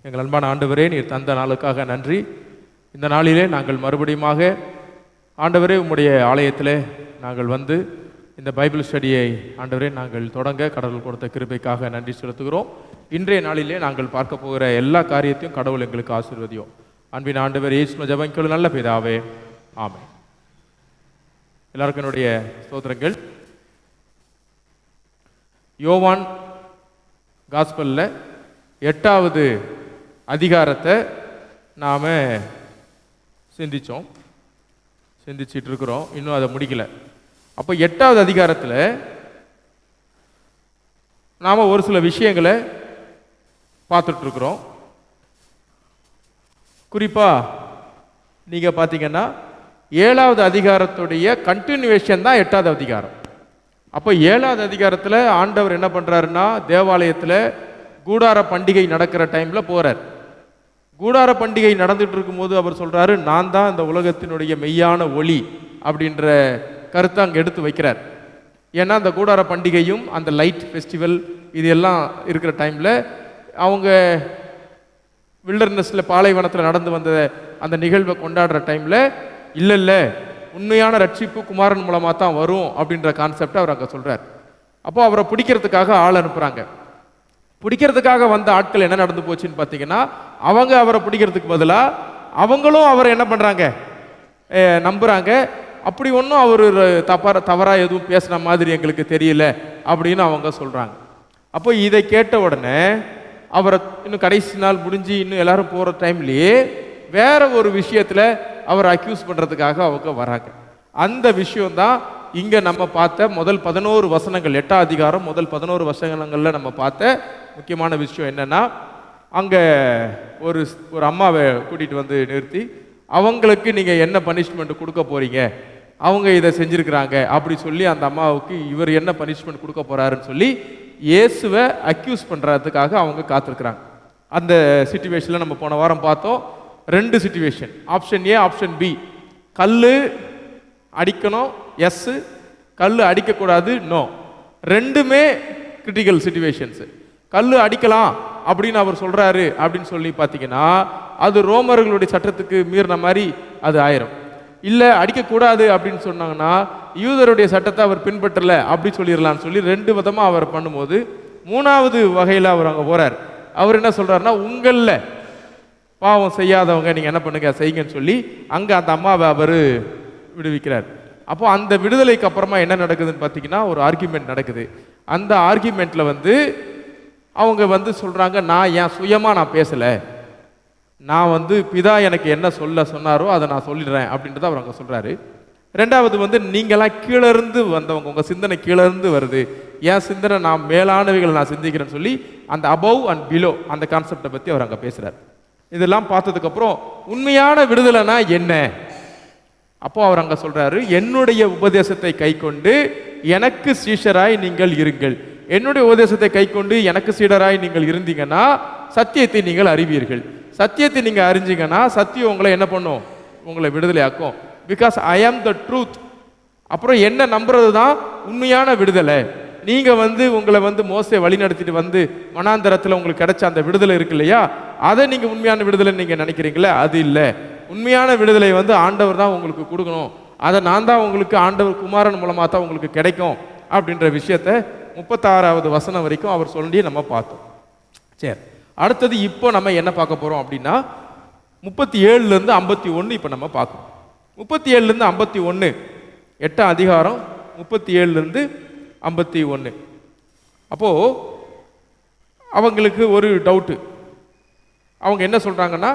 எங்கள் அன்பான ஆண்டவரே, நீர் தந்த நாளுக்காக நன்றி. இந்த நாளிலே நாங்கள் மறுபடியுமாக ஆண்டவரே உம்முடைய ஆலயத்தில் நாங்கள் வந்து இந்த பைபிள் ஸ்டடியை ஆண்டவரே நாங்கள் தொடங்க கடவுள் கொடுத்த கிருபைக்காக நன்றி செலுத்துகிறோம். இன்றைய நாளிலே நாங்கள் பார்க்க போகிற எல்லா காரியத்தையும் கடவுள் எங்களுக்கு ஆசீர்வதியும். அன்பின் ஆண்டவர் இயேசு ஜெபங்கள் நல்ல பிதாவே, ஆமென். எல்லாருக்கும் என்னுடைய ஸ்தோத்திரங்கள். யோவான் காஸ்பலில் 8வது அதிகாரத்தை நாம் சிந்திச்சிட்டு இருக்கிறோம். இன்னும் அதை முடிக்கல. அப்போ 8வது அதிகாரத்தில் நாம் ஒரு சில விஷயங்களை பார்த்துட்ருக்குறோம். குறிப்பாக நீங்கள் பார்த்தீங்கன்னா 7வது அதிகாரத்துடைய கண்டினியூவேஷன் தான் 8வது அதிகாரம். அப்போ 7வது அதிகாரத்தில் ஆண்டவர் என்ன பண்ணுறாருன்னா, தேவாலயத்தில் கூடார பண்டிகை நடக்கிற டைமில் போகிறார். கூடார பண்டிகை நடந்துட்டு இருக்கும்போது அவர் சொல்கிறாரு, நான் தான் இந்த உலகத்தினுடைய மெய்யான ஒளி அப்படின்ற கருத்தை அங்கே எடுத்து வைக்கிறார். ஏன்னா அந்த கூடார பண்டிகையும் அந்த லைட் ஃபெஸ்டிவல் இது எல்லாம் இருக்கிற டைமில் அவங்க வில்டர்னஸில் பாலைவனத்தில் நடந்து வந்த அந்த நிகழ்வை கொண்டாடுற டைமில் இல்லை உண்மையான ரட்சிப்பு குமாரன் மூலமாக தான் வரும் அப்படின்ற கான்செப்டை அவர் அங்கே சொல்கிறார். அப்போ அவரை பிடிக்கிறதுக்காக ஆள் அனுப்புகிறாங்க. பிடிக்கிறதுக்காக வந்த ஆட்கள் என்ன நடந்து போச்சுன்னு பார்த்தீங்கன்னா, அவங்க அவரை பிடிக்கிறதுக்கு பதிலாக அவங்களும் அவரை என்ன பண்ணுறாங்க, நம்புகிறாங்க. அப்படி ஒன்றும் அவர் தவறாக எதுவும் பேசுன மாதிரி எங்களுக்கு தெரியல அப்படின்னு அவங்க சொல்கிறாங்க. அப்போ இதை கேட்ட உடனே அவரை இன்னும் கடைசி நாள் முடிஞ்சு இன்னும் எல்லாரும் போகிற டைம்லேயே வேற ஒரு விஷயத்தில் அவரை அக்யூஸ் பண்ணுறதுக்காக அவங்க வராங்க. அந்த விஷயம்தான் இங்கே நம்ம பார்த்த முதல் 11 வசனங்கள், 8வது அதிகாரம் முதல் 11 வசனங்களில் நம்ம பார்த்த முக்கியமான விஷயம் என்னென்னா, அங்கே ஒரு அம்மாவை கூட்டிகிட்டு வந்து நிறுத்தி அவங்களுக்கு நீங்கள் என்ன பனிஷ்மெண்ட் கொடுக்க போகிறீங்க, அவங்க இதை செஞ்சுருக்கிறாங்க அப்படி சொல்லி அந்த அம்மாவுக்கு இவர் என்ன பனிஷ்மெண்ட் கொடுக்க போகிறாருன்னு சொல்லி இயேசுவை அக்யூஸ் பண்ணுறதுக்காக அவங்க காத்திருக்கிறாங்க. அந்த சிச்சுவேஷனில் நம்ம போன வாரம் பார்த்தோம். 2 situation, option A option B. கல் அடிக்கணும் எஸ், கல் அடிக்கக்கூடாது நோ. ரெண்டுமே கிரிட்டிக்கல் சிச்சுவேஷன்ஸு. கல் அடிக்கலாம் அப்படின்னு அவர் சொல்கிறாரு அப்படின்னு சொல்லி பார்த்தீங்கன்னா அது ரோமர்களுடைய சட்டத்துக்கு மீறின மாதிரி அது ஆயிரும். இல்லை அடிக்கக்கூடாது அப்படின்னு சொன்னாங்கன்னா யூதருடைய சட்டத்தை அவர் பின்பற்றலை அப்படி சொல்லிடலான்னு சொல்லி 2 விதமாக அவர் பண்ணும்போது 3வது வகையில் அவர் அங்கே போகிறார். அவர் என்ன சொல்கிறாருன்னா, உங்களில் பாவம் செய்யாதவங்க நீங்கள் என்ன பண்ணுங்க செய்யுங்கன்னு சொல்லி அங்கே அந்த அம்மாவை அவர் விடுவிக்கிறார். அப்போ அந்த விடுதலைக்கு அப்புறமா என்ன நடக்குதுன்னு பார்த்தீங்கன்னா, ஒரு ஆர்கியூமெண்ட் நடக்குது. அந்த ஆர்கியூமெண்ட்டில் அவங்க சொல்கிறாங்க, நான் என் சுயமாக நான் பேசலை, நான் பிதா எனக்கு என்ன சொன்னாரோ அதை நான் சொல்லிடுறேன் அப்படின்றத அவர் அங்கே சொல்கிறாரு. 2வது நீங்களாம் கீழே இருந்து வந்தவங்க, உங்கள் சிந்தனை கீழே இருந்து வருது, என் சிந்தனை நான் மேலானவைகளை நான் சிந்திக்கிறேன்னு சொல்லி அந்த அபவ் அண்ட் பிலோ அந்த கான்செப்டை பற்றி அவர் அங்கே பேசுகிறார். இதெல்லாம் பார்த்ததுக்கப்புறம் உண்மையான விடுதலைனா என்ன? அப்போ அவர் அங்கே சொல்கிறாரு, என்னுடைய உபதேசத்தை கை கொண்டு எனக்கு சீஷராய் நீங்கள் இருங்கள். என்னுடைய உபதேசத்தை கை கொண்டு எனக்கு சீடராய் நீங்கள் இருந்தீங்கன்னா சத்தியத்தை நீங்கள் அறிவீர்கள். சத்தியத்தை நீங்கள் அறிஞ்சிங்கன்னா சத்தியம் உங்களை என்ன பண்ணும், உங்களை விடுதலை ஆக்கும். பிகாஸ் ஐ ஆம் த ட்ரூத். அப்புறம் என்ன நம்புறது தான் உண்மையான விடுதலை. நீங்கள் உங்களை மோசே வழி நடத்திட்டு மனாந்தரத்தில் உங்களுக்கு கிடைச்ச அந்த விடுதலை இருக்கு இல்லையா, அதை நீங்கள் உண்மையான விடுதலை நீங்கள் நினைக்கிறீங்களே, அது இல்லை. உண்மையான விடுதலை ஆண்டவர் தான் உங்களுக்கு கொடுக்கணும். அதை நான் தான் உங்களுக்கு ஆண்டவர் குமாரன் மூலமாக தான் உங்களுக்கு கிடைக்கும் அப்படின்ற விஷயத்தை 36வது வசனம் வரைக்கும் அவர் சொல்லி நம்ம பார்த்தோம். சரி, அடுத்தது இப்போ நம்ம என்ன பார்க்க போகிறோம் அப்படின்னா 37லேருந்து 51 இப்போ நம்ம பார்க்கணும். 37லேருந்து 51, 8வது அதிகாரம் 37லேருந்து 51. அப்போது அவங்களுக்கு ஒரு டவுட்டு. அவங்க என்ன சொல்கிறாங்கன்னா,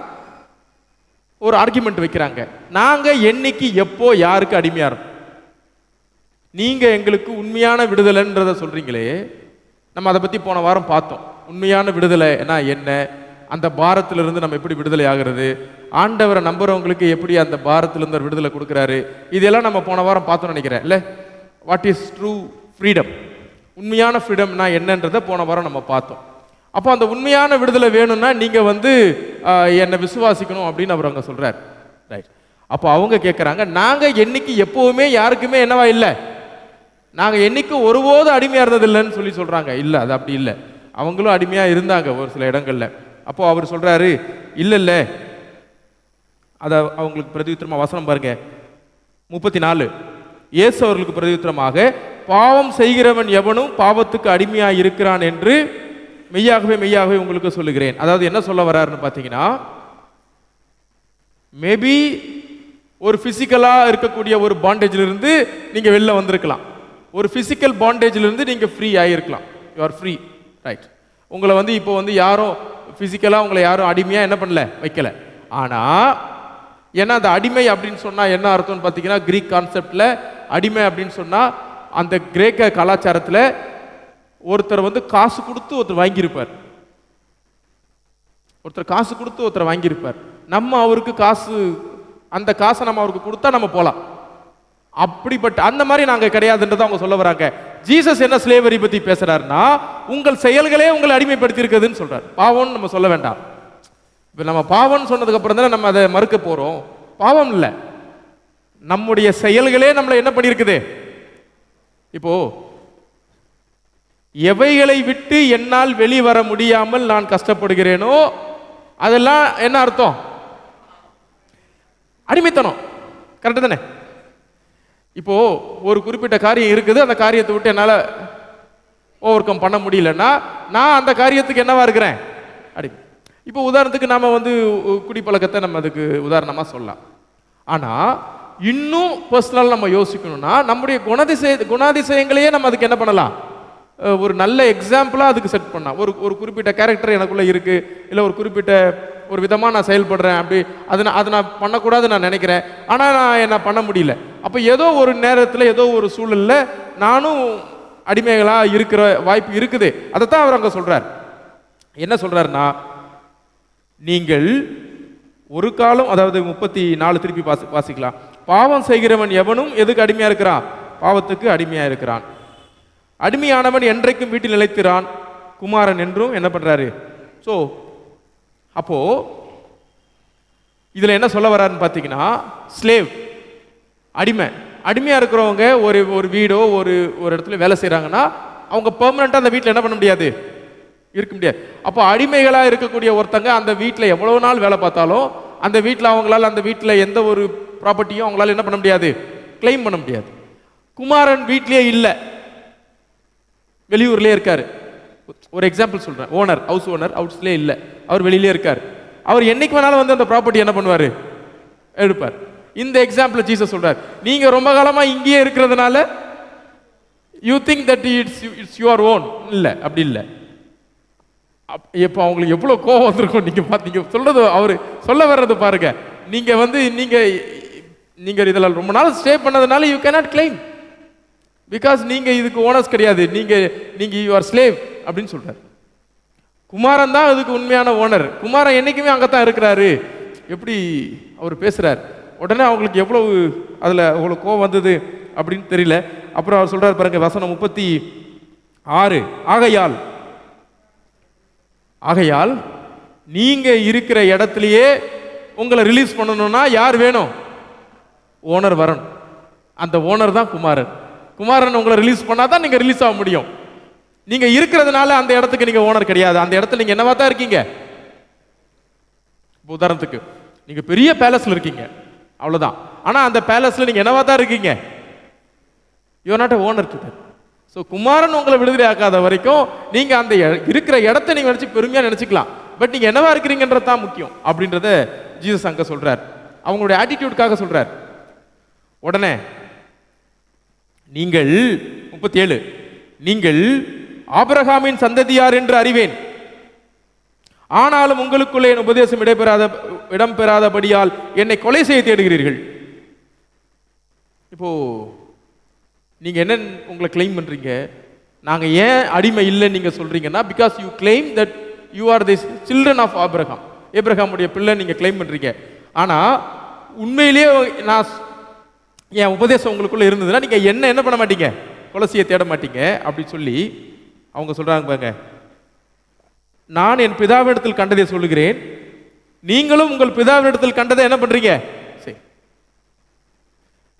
ஒரு ஆர்கியூமெண்ட் வைக்கிறாங்க. நாங்கள் என்னைக்கு எப்போ யாருக்கு அடிமையாக இருக்கோம், நீங்கள் எங்களுக்கு உண்மையான விடுதலைன்றதை சொல்கிறீங்களே. நம்ம அதை பற்றி போன வாரம் பார்த்தோம். உண்மையான விடுதலைனா என்ன, அந்த பாரத்திலிருந்து நம்ம எப்படி விடுதலை ஆகிறது, ஆண்டவரை நம்புறவங்களுக்கு எப்படி அந்த பாரத்திலிருந்து ஒரு விடுதலை கொடுக்குறாரு, இதெல்லாம் நம்ம போன வாரம் பார்த்தோம்னு நினைக்கிறேன் இல்லை. வாட் இஸ் ட்ரூ ஃப்ரீடம், உண்மையான ஃப்ரீடம்னா என்னன்றதை போன வாரம் நம்ம பார்த்தோம். அப்போ அந்த உண்மையான விடுதலை வேணும்னா நீங்கள் என்னை விசுவாசிக்கணும் அப்படின்னு அவர் அங்கே சொல்கிறார். ரைட். அப்போ அவங்க கேட்குறாங்க, நாங்கள் என்னைக்கு எப்போவுமே யாருக்குமே என்னவா இல்லை, நாங்கள் என்னைக்கும் ஒருபோதும் அடிமையாக இருந்ததில்லைன்னு சொல்கிறாங்க. இல்லை, அது அப்படி இல்லை. அவங்களும் அடிமையாக இருந்தாங்க ஒரு சில இடங்களில். அப்போ அவர் சொல்றாரு, இல்ல அத அவங்களுக்கு பிரதியுத்தரமா வசனம் பாருங்க 34. இயேசு அவர்களுக்கு பிரதியுத்தரமாக, பாவம் செய்கிறவன் எவனும் பாவத்துக்கு அடிமையாக இருக்கிறான் என்று மெய்யாகவே மெய்யாகவே உங்களுக்கு சொல்லுகிறேன். அதாவது என்ன சொல்ல வர்றாருன்னு பார்த்தீங்கன்னா, மேபி ஒரு பிசிக்கலா இருக்கக்கூடிய ஒரு பாண்டேஜ்ல இருந்து நீங்க வெளில வந்திருக்கலாம். ஒரு பிசிக்கல் பாண்டேஜ்ல இருந்து நீங்க ஃப்ரீ ஆகியிருக்கலாம். You are free, right. உங்களை இப்போ யாரும் பிசிக்கலா உங்களை யாரும் அடிமையா என்ன பண்ணல, வைக்கல. ஆனா ஏன்னா அந்த அடிமை அப்படின்னு சொன்னா என்ன அர்த்தம்னு பார்த்தீங்கன்னா, கிரீக் கான்செப்ட்ல அடிமை அப்படின்னு சொன்னா அந்த கிரேக்க கலாச்சாரத்தில் ஒருத்தர் காசு கொடுத்து ஒருத்தர் வாங்கியிருப்பார். ஒருத்தர் காசு கொடுத்து ஒருத்தர் வாங்கியிருப்பார். நம்ம அவருக்கு காசு, அந்த காசை நம்ம அவருக்கு கொடுத்தா நம்ம போலாம். அப்படிப்பட்ட அந்த மாதிரி நாங்க கிடையாதுன்றதை அவங்க சொல்ல வராங்க. ஜீசஸ் என்ன ஸ்லேவரி பத்தி பேசுறாருன்னா, உங்கள் செயல்களே உங்களை அடிமைப்படுத்தி இருக்குதுன்னு சொல்றாரு. பாவம்னு நம்ம சொல்ல வேண்டாம். இப்ப நம்ம பாவம்னு சொன்னதுக்கு அப்புறம் தானே நம்ம அதை மறுக்க போறோம். பாவம் இல்லை, நம்முடைய செயல்களே நம்மளை என்ன பண்ணியிருக்குது. இப்போ எவைகளை விட்டு என்னால் வெளிவர முடியாமல் நான் கஷ்டப்படுகிறேனோ அதெல்லாம் என்ன அர்த்தம்? அடிமைத்தனம். கரெக்டு தானே? இப்போ ஒரு குறிப்பிட்ட காரியம் இருக்குது, அந்த காரியத்தை விட்டு என்னால் ஓவர் கம் பண்ண முடியலன்னா நான் அந்த காரியத்துக்கு என்னவா இருக்கிறேன்? அடிமை. இப்போ உதாரணத்துக்கு நாம குடிப்பழக்கத்தை நம்ம அதுக்கு உதாரணமாக சொல்லலாம். ஆனால் இன்னும் பர்சனல் நம்ம யோசிக்கணும்னா, நம்முடைய குணாதிசயங்களையே நம்ம அதுக்கு என்ன பண்ணலாம்? ஒரு நல்ல எக்ஸாம்பிளாக அதுக்கு செட் பண்ணலாம். ஒரு குறிப்பிட்ட கேரக்டர் எனக்குள்ளே இருக்குது, இல்லை ஒரு குறிப்பிட்ட ஒரு விதமாக நான் செயல்படுறேன், அப்படி அதை நான் பண்ணக்கூடாது நான் நினைக்கிறேன், ஆனால் நான் என்ன பண்ண முடியல. அப்போ ஏதோ ஒரு நேரத்தில் ஏதோ ஒரு சூழலில் நானும் அடிமைகளாக இருக்கிற வாய்ப்பு இருக்குது. அதைத்தான் அவர் அங்கே சொல்கிறார். என்ன சொல்கிறாருன்னா, நீங்கள் ஒரு காலம், அதாவது 34 திருப்பி வாசிக்கலாம். பாவம் செய்கிறவன் எவனும் எதுக்கு அடிமையாக இருக்கிறான்? பாவத்துக்கு அடிமையாக இருக்கிறான். அடிமையானவன் என்றைக்கும் வீட்டில் நிலைத்திறான், குமாரன் என்றும் என்ன பண்றாரு? ஸோ அப்போ இதுல என்ன சொல்ல வர்றாருன்னு பார்த்தீங்கன்னா, ஸ்லேவ் அடிமையா இருக்கிறவங்க ஒரு வீடோ ஒரு இடத்துல வேலை செய்யறாங்கன்னா அவங்க பெர்மனண்டா அந்த வீட்டில் என்ன பண்ண முடியாது, இருக்க முடியாது. அப்போ அடிமைகளா இருக்கக்கூடிய ஒருத்தங்க அந்த வீட்டில் எவ்வளவு நாள் வேலை பார்த்தாலும் அந்த வீட்டில் அவங்களால அந்த வீட்டில் எந்த ஒரு ப்ராப்பர்ட்டியும் அவங்களால என்ன பண்ண முடியாது, கிளைம் பண்ண முடியாது. குமாரன் வீட்லயே இல்லை, வெளியூர்லேயே இருக்காரு. ஒரு எக்ஸாம்பிள் சொல்றேன். ஹவுஸ் ஓனர் ஹவுஸ்லேயே இல்லை, அவர் வெளியிலே இருக்கார். அவர் என்னைக்கு வேணாலும் அந்த ப்ராப்பர்ட்டி என்ன பண்ணுவார், எடுப்பார். இந்த எக்ஸாம்பிள் ஜீசஸ் சொல்றார். நீங்க ரொம்ப காலமா இங்கேயே இருக்கிறதுனால you think that it's your own. இல்லை, அப்படி இல்லை. இப்போ அவங்களுக்கு எவ்வளோ கோவம் வந்திருக்கும் நீங்க பார்த்தீங்க சொல்றது. அவர் சொல்ல வர்றது பாருங்க. நீங்க நீங்க இதில் ரொம்ப நாள் ஸ்டே பண்ணதுனால யூ கேனாட் கிளைம், பிகாஸ் நீங்க இதுக்கு ஓனர்ஸ் கிடையாது, நீங்க யூ ஆர் ஸ்லேவ் அப்படின்னு சொல்றாரு. குமாரன் தான் அதுக்கு உண்மையான ஓனர். குமாரன் என்னைக்குமே அங்கத்தான் இருக்கிறாரு. எப்படி அவர் பேசுறாரு. உடனே அவங்களுக்கு எவ்வளவு அதுல அவ்வளவு கோவம் வந்தது அப்படின்னு தெரியல. அப்புறம் அவர் சொல்றாரு பாருங்க, வசனம் 36. ஆகையால் நீங்க இருக்கிற இடத்துலயே உங்களை ரிலீஸ் பண்ணணும்னா யார் வேணும்? ஓனர் வரணும். அந்த ஓனர் தான் குமாரன். குமாரன் உங்களை ரிலீஸ் பண்ணாதான் நீங்க ரிலீஸ் ஆக முடியும். நீங்க இருக்கிறதுனால அந்த இடத்துக்கு நீங்க ஓனர் கிடையாது. அந்த இடத்துல நீங்க என்னவா தான் இருக்கீங்க. உதாரணத்துக்கு நீங்க பெரிய பேலஸ்ல இருக்கீங்க, அவ்வளவுதான். ஆனா அந்த பேலஸ்ல நீங்க என்னவா தான் இருக்கீங்க, you are not a owner to that. So குமாரன் உங்களை விடுதலை ஆக்காத வரைக்கும் நீங்க அந்த இருக்கிற இடத்த நீங்க நினைச்சு பெருமையா நினைச்சுக்கலாம். பட் நீங்க என்னவா இருக்கிறீங்கன்றது தான் முக்கியம் அப்படின்றத ஜீசஸ் அங்க சொல்றார். அவங்களுடைய ஆட்டிடியூடுக்காக சொல்றார். உடனே நீங்கள் 37, நீங்கள் ஆபிரகாமின் சந்ததியார் என்று அறிவேன், ஆனாலும் உங்களுக்குள்ளே என் உபதேசம் இடம்பெறாதபடியால் என்னை கொலை செய்ய தேடுகிறீர்கள். இப்போ நீங்க என்ன உங்களை கிளைம் பண்றீங்க? நாங்க ஏன் அடிமை இல்லைன்னு நீங்க சொல்றீங்கன்னா, because you claim that you are the children of Abraham, ஏப்ரஹாமுடைய பிள்ளை நீங்க கிளைம் பண்றீங்க. ஆனா உண்மையிலேயே நான் என் உபதேசம் உங்களுக்குள்ள இருந்ததுன்னா நீங்க என்ன பண்ண மாட்டீங்க, கொலை செய்ய தேட மாட்டீங்க அப்படின்னு சொல்லி அவங்க சொல்றாங்க பாருங்க. நான் என் பிதாவினிடத்தில் கண்டதை சொல்லுகிறேன், நீங்களும் உங்கள் பிதாவினிடத்தில் கண்டதை என்ன பண்றீங்க? சரி,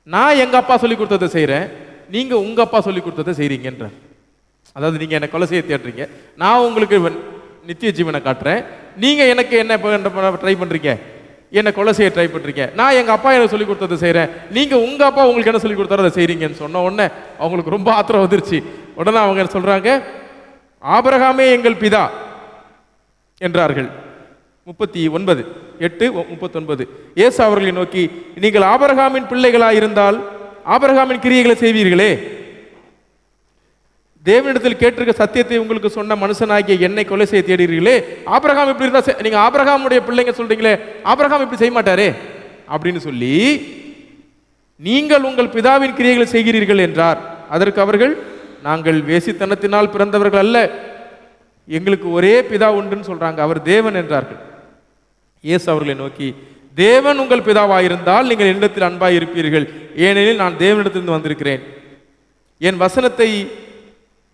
நான் எங்க அப்பா சொல்லி கொடுத்ததை செய்யறேன், நீங்க உங்க அப்பா சொல்லி கொடுத்ததை செய்றீங்கன்ற. அதாவது நீங்க என்ன கொலை செய்ய தேடுறீங்க, நான் உங்களுக்கு நித்திய ஜீவனை காட்டுறேன், நீங்க எனக்கு என்ன ட்ரை பண்றீங்க, என்ன கொலை செய்ய ட்ரை பண்றீங்க, நான் எங்க அப்பா எனக்கு சொல்லி கொடுத்ததை செய்யறேன், நீங்க உங்க அப்பா உங்களுக்கு என்ன சொல்லி கொடுத்தாரோ அதை செய்றீங்கன்னு சொன்ன உடனே அவங்களுக்கு ரொம்ப ஆத்திரம் வந்துருச்சு. உடனே அவங்க சொல்றாங்க, ஆபிரகாமே எங்கள் பிதா என்றார்கள். 39:8-39 இயேசு அவர்களை நோக்கி, நீங்கள் ஆபிரகாமின் பிள்ளைகளாயிருந்தால் ஆபிரகாமின் கிரியைகளை செய்வீர்களே, தேவனிடத்தில் கேட்டிருக்க சத்தியத்தை உங்களுக்கு சொன்ன மனுஷனாகிய என்னை கொலை செய்ய தேடுகிறீர்களே, ஆபிரகாம் இப்படி இருந்தா நீங்க ஆபிரகாமுடைய பிள்ளைங்க சொல்றீங்களே, ஆபிரகாம் இப்படி செய்ய மாட்டாரே அப்படின்னு சொல்லி நீங்கள் உங்கள் பிதாவின் கிரியைகளை செய்கிறீர்கள் என்றார். அதற்கு அவர்கள், நாங்கள் வேசித்தனத்தினால் பிறந்தவர்கள் அல்ல, எங்களுக்கு ஒரே பிதா உண்டுன்னு சொல்றாங்க, அவர் தேவன் என்றார்கள். இயேசு அவர்களை நோக்கி, தேவன் உங்கள் பிதாவாயிருந்தால் நீங்கள் என்னிடத்தில் அன்பாய் இருப்பீர்கள், ஏனெனில் நான் தேவனிடத்திலிருந்து வந்திருக்கிறேன். என் வசனத்தை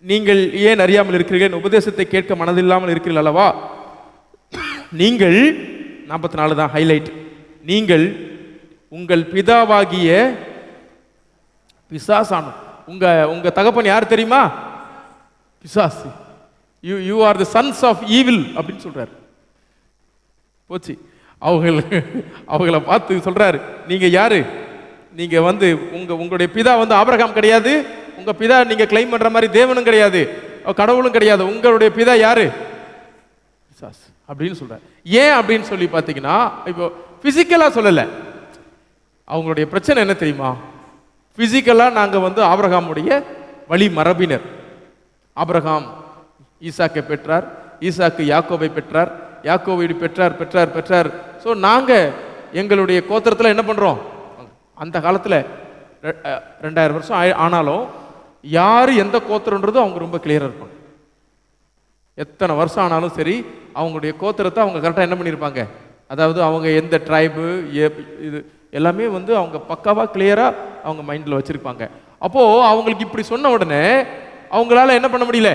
நீங்கள் ஏன் அறியாமல் இருக்கிறீர்கள், உபதேசத்தை கேட்க மனதில்லாமல் இருக்கிறீர்கள் அல்லவா. நீங்கள் 44 தான் ஹைலைட், நீங்கள் உங்கள் பிதாவாகிய பிசாசானும், உங்க தகப்பன் யார் தெரியுமா, பிசாசு. You are the sons of evil அப்படின்னு சொல்றாரு. போச்சு, அவங்கள பார்த்து சொல்றாரு, நீங்க யாரு, நீங்க உங்களுடைய பிதா ஆபிரகாம் கிடையாது, உங்க பிதா நீங்க கிளைம் பண்ற மாதிரி தேவனும் கிடையாது, கடவுளும் கிடையாது, உங்களுடைய பிதா யாரு, பிசாசு அப்படின்னு சொல்றாரு. ஏன் அப்படின்னு சொல்லி பார்த்தீங்கன்னா, இப்போ பிசிக்கலா சொல்லல, அவங்களுடைய பிரச்சனை என்ன தெரியுமா, பிசிக்கலா நாங்க ஆபிரகாமுடைய வழி மரபினர். ஆபிரகாம் ஈசாக்கை பெற்றார், ஈசாக்கு யாக்கோபை பெற்றார், யாக்கோபை பெற்றார் பெற்றார் பெற்றார். ஸோ நாங்க எங்களுடைய கோத்திரத்தில் என்ன பண்றோம், அந்த காலத்தில் 2000 வருஷம் ஆனாலும் யாரு எந்த கோத்திரன்றது அவங்க ரொம்ப கிளியரா இருக்கும். எத்தனை வருஷம் ஆனாலும் சரி, அவங்களுடைய கோத்திரத்தை அவங்க கரெக்டாக என்ன பண்ணியிருப்பாங்க, அதாவது அவங்க எந்த ட்ரைபு இது எல்லாமே அவங்க பக்காவா கிளியரா அவங்க மைண்ட்ல வச்சிருப்பாங்க. அப்போ அவங்களுக்கு இப்படி சொன்ன உடனே அவங்களால என்ன பண்ண முடியல,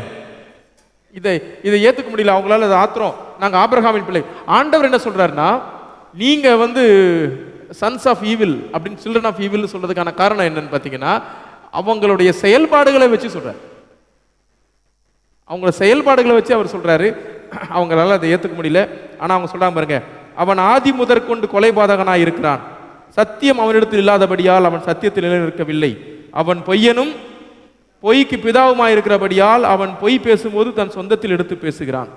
இதை ஏத்துக்க முடியல, அவங்களால அதை ஆத்திரம், நாங்க ஆபிரகாமின் பிள்ளை. ஆண்டவர் என்ன சொல்றாருன்னா, நீங்க சன்ஸ் ஆஃப் ஈவில் அப்படின்னு சில்ட்ரன் ஆஃப் ஈவில் சொல்றதுக்கான காரணம் என்னன்னு பார்த்தீங்கன்னா, அவங்களுடைய செயல்பாடுகளை வச்சு சொல்றாரு. அவங்கள செயல்பாடுகளை வச்சு அவர் சொல்றாரு, அவங்களால அதை ஏத்துக்க முடியல. ஆனா அவங்க சொல்றாங்க பாருங்க, அவன் ஆதி முதற்கொண்டு கொலைபாதகனாய் இருக்கிறான், சத்தியம் அவனிடத்தில் இல்லாதபடியால் அவன் சத்தியத்தில் நிலைநிற்கவில்லை, அவன் பொய்யனும் பொய்க்கு பிதாவுமாய் இருக்கிறபடியால் அவன் பொய் பேசும்போது தன் சொந்தத்தில் எடுத்து பேசுகிறான்.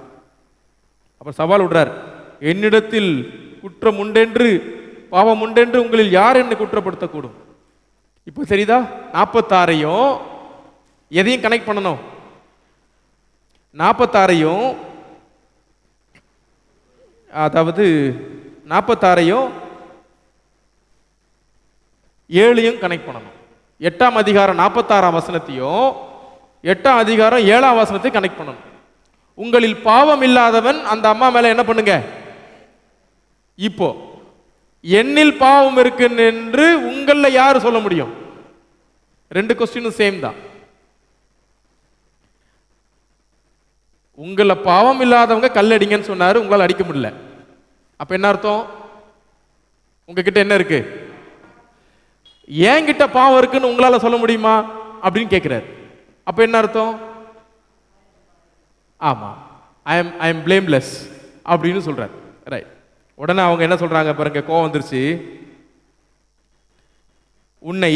அப்ப சவால் விடுறார், என்னிடத்தில் குற்றம் உண்டென்று பாவம் உண்டென்று உங்களில் யார் என்னை குற்றப்படுத்தக்கூடும். இப்போ சரிதா, 46ஐயும் எதையும் கனெக்ட் பண்ணணும், 46ஐயும் அதாவது 46ஐயும் 7ஐயும் கனெக்ட் பண்ணணும். 8ஆம் அதிகாரம் 46ஆம் வசனத்தையும் 8ஆம் அதிகாரம் 7ஆம் வசனத்தையும் கனெக்ட் பண்ணணும். உங்களில் பாவம் இல்லாதவன் அந்த அம்மா மேல என்ன பண்ணுங்க, இப்போ என்னில் பாவம் இருக்கு என்று உங்கள யாரு சொல்ல முடியும்? 2 கொஸ்டினும் சேம் தான். உங்கள பாவம் இல்லாதவங்க கல்லடிங்கன்னு சொன்னாரு, உங்களால் அடிக்க முடியல. அப்ப என்ன அர்த்தம், உங்ககிட்ட என்ன இருக்கு, என்கிட்ட பாவம் இருக்குன்னு உங்களால சொல்ல முடியுமா அப்படின்னு கேட்கிறாரு. அப்ப என்ன அர்த்தம், ஆமா ஐ எம் பிளேம்லெஸ் அப்படின்னு சொல்றாரு. ரைட். உடனே அவங்க என்ன சொல்றாங்க பாருங்க, கோவம் வந்துருச்சு, உன்னை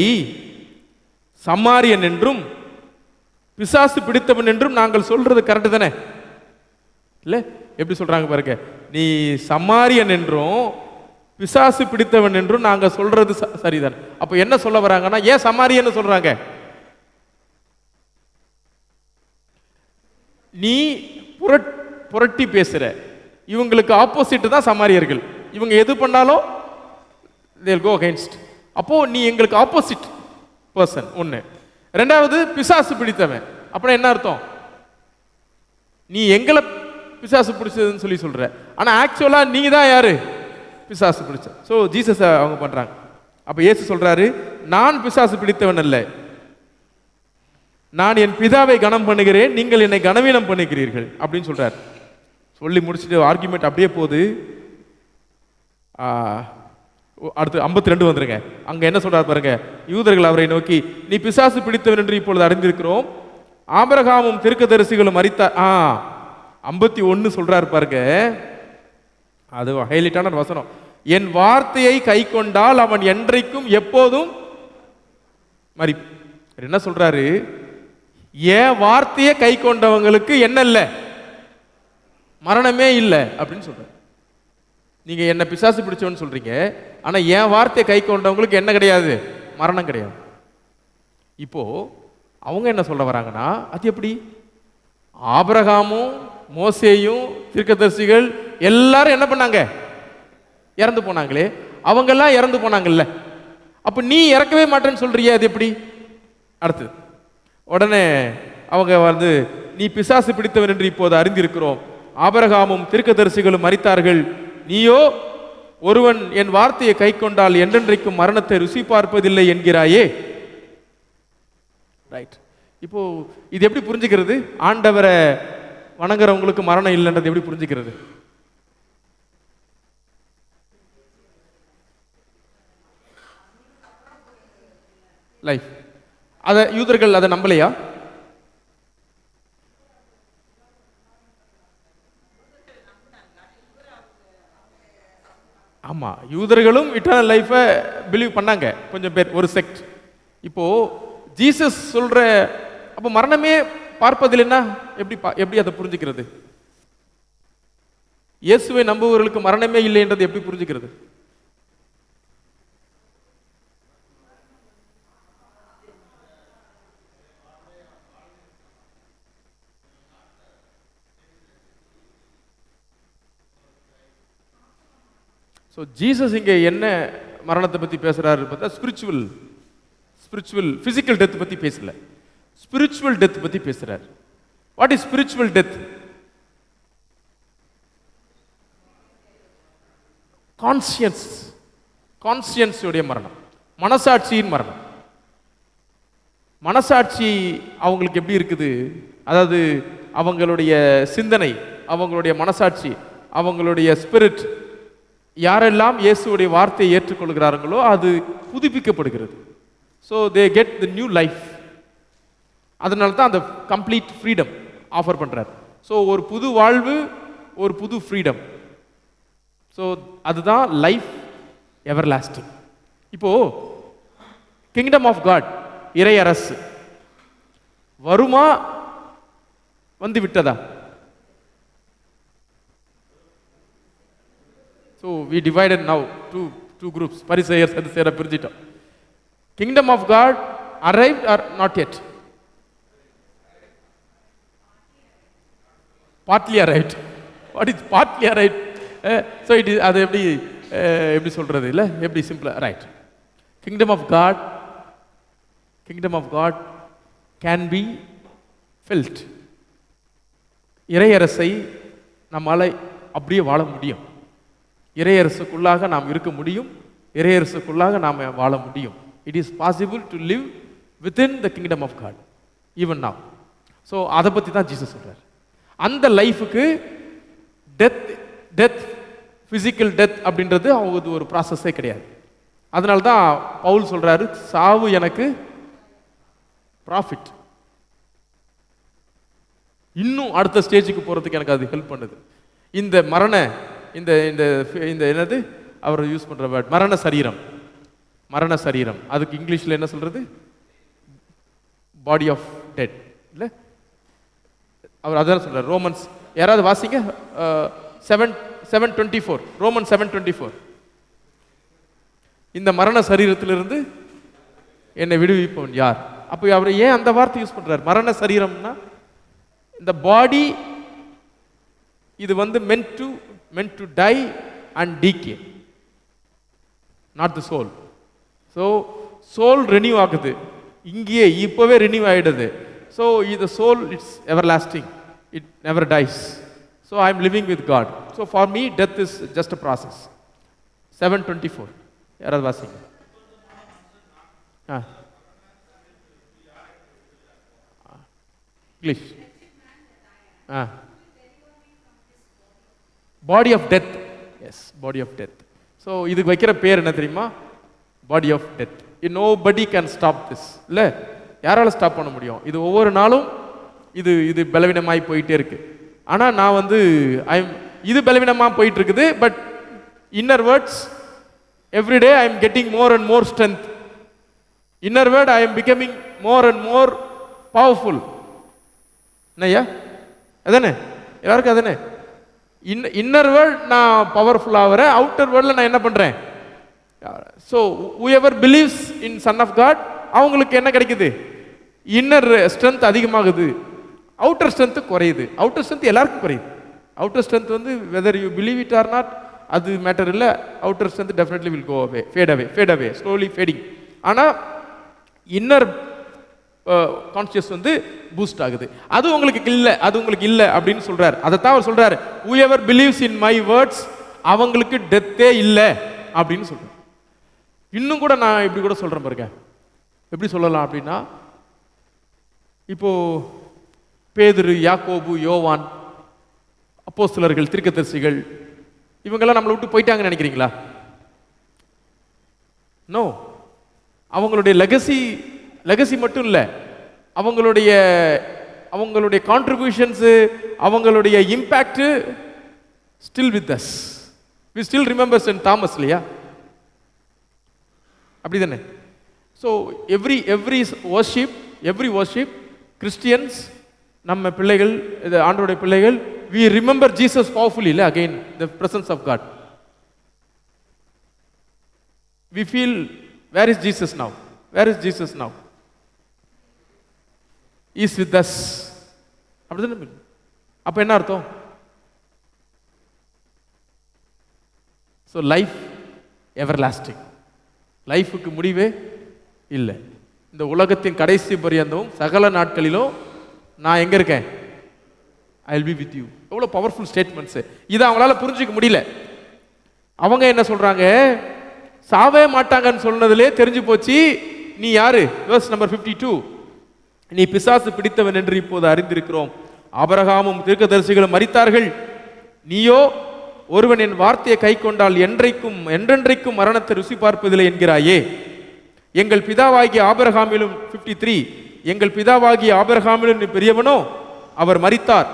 சமாரியன் என்றும் பிசாசு பிடித்தவன் என்றும் நாங்கள் சொல்றது கரெக்டு தானே இல்ல? எப்படி சொல்றாங்க பாருங்க, நீ சமாரியன் என்றும் பிசாசு பிடித்தவன் என்றும் நாங்க சொல்றது சரிதான். அப்ப என்ன சொல்ல வராங்கன்னா, ஏன் சமாரியன்னு சொல்றாங்க, நீ புரட்டி பேசுற, இவங்களுக்கு ஆப்போசிட் தான் சமாரியர்கள், இவங்க எது பண்ணாலும் they'll go against. அப்போ நீ எங்களுக்கு ஆப்போசிட் பர்சன் ஒண்ணு. ரெண்டாவது பிசாசு பிடித்தவன், அப்படின்னா என்ன அர்த்தம், நீ எங்களை பிசாசு பிடிச்சதுன்னு சொல்லி சொல்ற, ஆனா ஆக்சுவலா நீ தான் யாரு, பிசாசு பிடிச்ச. ஸோ ஜீசஸ் அவங்க பண்றாங்க. அப்ப இயேசு சொல்றாரு, நான் பிசாசு பிடித்தவன் அல்ல, நான் என் பிதாவை கனம் பண்ணுகிறேன், நீங்கள் என்னை கனவீனம் பண்ணுகிறீர்கள் அப்படின்னு சொல்றாரு. சொல்லி முடிச்சுட்டு ஆர்குமெண்ட் அப்படியே போகுது. அடுத்து 52 வந்துருங்க. அங்க என்ன சொல்றாரு பாருங்க, யூதர்கள் அவரை நோக்கி, நீ பிசாசு பிடித்தவன் என்று இப்பொழுது அறிந்திருக்கிறோம், ஆபிரகாமும் தீர்க்கதரிசிகளும் மரித்தார். 51 சொல்றாரு பாருங்க, அது ஹைலைட்டான வசனம். என் வார்த்தையை கை கொண்டால் அவன் என்றைக்கும் எப்போதும் மரி. என்ன சொல்றாரு? என் வார்த்தையை கை கொண்டவங்களுக்கு என்ன இல்லை? மரணமே இல்லை அப்படின்னு சொல்றாரு. நீங்க என்ன பிசாசு பிடிச்சவன்னு சொல்றீங்க, ஆனா என் வார்த்தையை கை கொண்டவங்களுக்கு என்ன கிடையாது? மரணம் கிடையாது. இப்போ அவங்க என்ன சொல்ல வராங்கன்னா, அது எப்படி? ஆபிரகாமும் மோசேயும் தீர்க்கதரிசிகள் எல்லாரும் என்ன பண்ணாங்க? இறந்து போனாங்களே. அவங்கெல்லாம் இறந்து போனாங்கல்ல, அப்ப நீ இறக்கவே மாட்டேன்னு சொல்றிய, அது எப்படி? அடுத்து உடனே அவங்க நீ பிசாசு பிடித்தவன் என்று இப்போது அறிந்திருக்கிறோம். ஆபிரகாமும் தீர்க்கதரிசிகளும் மரித்தார்கள், நீயோ ஒருவன் என் வார்த்தையை கை கொண்டால் என்றென்றைக்கும் மரணத்தை ருசி பார்ப்பதில்லை என்கிறாயே. ரைட். இப்போ இது எப்படி புரிஞ்சுக்கிறது? ஆண்டவரை வணங்குறவங்களுக்கு மரணம் இல்லைன்றது எப்படி புரிஞ்சுக்கிறது? லைஃப். அதை யூதர்கள் அதை நம்பலையா? ஆமா, யூதர்களும் இட்டர்னல் லைஃபை பிலீவ் பண்ணாங்க கொஞ்சம் பேர், ஒரு செக்ட். இப்போ ஜீசஸ் சொல்ற அப்ப மரணமே பார்ப்பதில்லைன்னா எப்படி அதை புரிஞ்சுக்கிறது? இயேசுவை நம்புவவர்களுக்கு மரணமே இல்லை என்றது எப்படி புரிஞ்சுக்கிறது? ஸோ ஜீசஸ் இங்கே என்ன மரணத்தை பற்றி பேசுகிறாரு பார்த்தா, ஸ்பிரிச்சுவல் ஃபிசிக்கல் டெத் பற்றி பேசல, ஸ்பிரிச்சுவல் டெத் பற்றி பேசுகிறார். What is spiritual death? கான்சியன்ஸுடைய மரணம், மனசாட்சியின் மரணம். மனசாட்சி அவங்களுக்கு எப்படி இருக்குது? அதாவது அவங்களுடைய சிந்தனை, அவங்களுடைய மனசாட்சி, அவங்களுடைய ஸ்பிரிட், யாரெல்லாம் இயேசுடைய வார்த்தையை ஏற்றுக்கொள்கிறார்களோ அது புதுப்பிக்கப்படுகிறது. So they get the new life. அதனால தான் அந்த கம்ப்ளீட் ஃப்ரீடம் ஆஃபர் பண்றார். ஸோ ஒரு புது வாழ்வு, ஒரு புது ஃப்ரீடம். ஸோ அதுதான் லைஃப் எவர் லாஸ்டிங். இப்போ கிங்டம் ஆஃப் காட், இறை அரசு வருமா, வந்து விட்டதா? So we divided now two groups. பரிசேயர் சதுசேயரை பிரிஞ்சிட்டோம். Kingdom of God arrived or not yet? Partly arrived. What is partly arrived? So it is, அது எப்படி சொல்றது இல்ல, எப்படி சிம்பிளா? Right. Kingdom of God can be felt. இறையரசை நம்மால அப்படியே வாழ முடியும். இறையரசுக்குள்ளாக நாம் இருக்க முடியும், இறையரசுக்குள்ளாக நாம் வாழ முடியும். It is possible to live within the kingdom of God even now. So அதை பற்றி தான் ஜீசஸ் சொல்றார். அந்த லைஃபுக்கு டெத் ஃபிசிக்கல் டெத் அப்படின்றது அவங்க ஒரு ப்ராசஸே கிடையாது. அதனால தான் பவுல் சொல்றாரு, சாவு எனக்கு ப்ராஃபிட். இன்னும் அடுத்த ஸ்டேஜுக்கு போகிறதுக்கு எனக்கு அது ஹெல்ப் பண்ணுது. இந்த மரண இந்த இந்த இந்த என்னது அவர் யூஸ் பண்ற வேர்ட் மரண சரீரம், அதுக்கு இங்கிலீஷ்ல என்ன சொல்றது? பாடி ஆஃப் டெட் இல்ல, அவர் அதான் சொல்றார். ரோமன்ஸ் யாராவது வாசிங்க, 7:24, ரோமன் 7:24. இந்த மரண சரீரத்திலிருந்து என்னை விடுவிப்பவன் யார்? அப்போ அவர் ஏன் அந்த வார்த்தை யூஸ் பண்றார்? மரண சரீரம்னா இந்த பாடி இது meant to die and decay, not the soul. So soul renew ஆகுது, இங்கேயே இப்பவே renew ஆயிடுது. So the soul, it's everlasting, it never dies. So I am living with God. So for me death is just a process. 7:24 யாராவது வாசிங்க. English. Body of death. Yes, body of death. So இதுக்கு வைக்கிற பேர் என்ன தெரியுமா? Body of death. Nobody can stop this. இல்லை, யாரால stop பண்ண முடியும்? இது ஒவ்வொரு நாளும் இது பலவீனமாய் போயிட்டே இருக்கு. ஆனால் நான் வந்து இது பலவீனமாக போயிட்டு இருக்குது. But inner words everyday I am getting more and more strength. Inner word I am becoming more and more powerful. என்னய்யா அதானே? எல்லாருக்கும் அதானே? இன்னர் வேர்ல்ட் நான் பவர்ஃபுல்லாக வரேன், அவுட்டர் வேர்ல்டில் நான் என்ன பண்ணுறேன்? So whoever believes in Son of God அவங்களுக்கு என்ன கிடைக்குது? இன்னர் ஸ்ட்ரென்த் அதிகமாகுது, அவுட்டர் ஸ்ட்ரென்த்து குறையுது. அவுட்டர் ஸ்ட்ரென்த் எல்லாருக்கும் குறையுது. அவுட்டர் ஸ்ட்ரென்த் வந்து whether you believe it or not அது மேட்டர் இல்லை. Outer strength definitely will go away, fade away slowly fading. ஆனால் இன்னர் கான்ஷியஸ் வந்து பூஸ்ட் ஆகுது. அது உங்களுக்கு இல்லை அப்படின்னு சொல்றாரு. அதைத்தான் அவர் சொல்றாரு, whoever believes in my words அவங்களுக்கு டெத்தே இல்லை அப்படின்னு சொல்றாரு. இன்னும் கூட நான் இப்படி கூட சொல்றேன் பாருங்க. எப்படி சொல்லலாம் அப்படின்னா, இப்போ பேதுரு, யாக்கோபு, யோவான், அப்போஸ்தலர்கள், தீர்க்கதரிசிகள் இவங்கெல்லாம் நம்மளை விட்டு போயிட்டாங்கன்னு நினைக்கிறீங்களா? நோ. அவங்களுடைய லெகசி மட்டும் இல்லை, அவங்களுடைய கான்ட்ரிபியூஷன்ஸு, அவங்களுடைய impact still with us. We still remember saint Thomas இல்லையா? அப்படி தானே? ஸோ எவ்ரி வர்ஷிப் கிறிஸ்டியன்ஸ், நம்ம பிள்ளைகள், இது ஆண்டவருடைய பிள்ளைகள், வி ரிமெம்பர் ஜீசஸ் பவர்ஃபுல்லி இல்லை? Again the presence of God. We feel where is Jesus now? Where is Jesus now? Is with us. அப்படிதானே? அப்ப என்ன அர்த்தம்? So life everlasting. லைஃபுக்கு முடிவே இல்லை. இந்த உலகத்தின் கடைசி பரியந்தமும் சகல நாட்களிலும் நான் எங்க இருக்கேன்? I will be with you. எவ்வளோ பவர்ஃபுல் ஸ்டேட்மெண்ட்ஸ். இதை அவங்களால புரிஞ்சிக்க முடியல. அவங்க என்ன சொல்றாங்க? சாவே மாட்டாங்கன்னு சொன்னதுலே தெரிஞ்சு போச்சு நீ யாரு. வெர்ஸ் நம்பர் 52, நீ பிசாசு பிடித்தவன் என்று இப்போது அறிந்திருக்கிறோம். ஆபிரகாமும் தீர்க்கதரிசிகளும் மரித்தார்கள், நீயோ ஒருவன் என் வார்த்தையை கை கொண்டால் என்றென்றைக்கும் மரணத்தை ருசி பார்ப்பதில்லை என்கிறாயே. எங்கள் பிதாவாகிய ஆபிரகாமிலும் 53, எங்கள் பிதாவாகிய ஆபிரகாமிலும் நீ பெரியவனோ, அவர் மரித்தார்,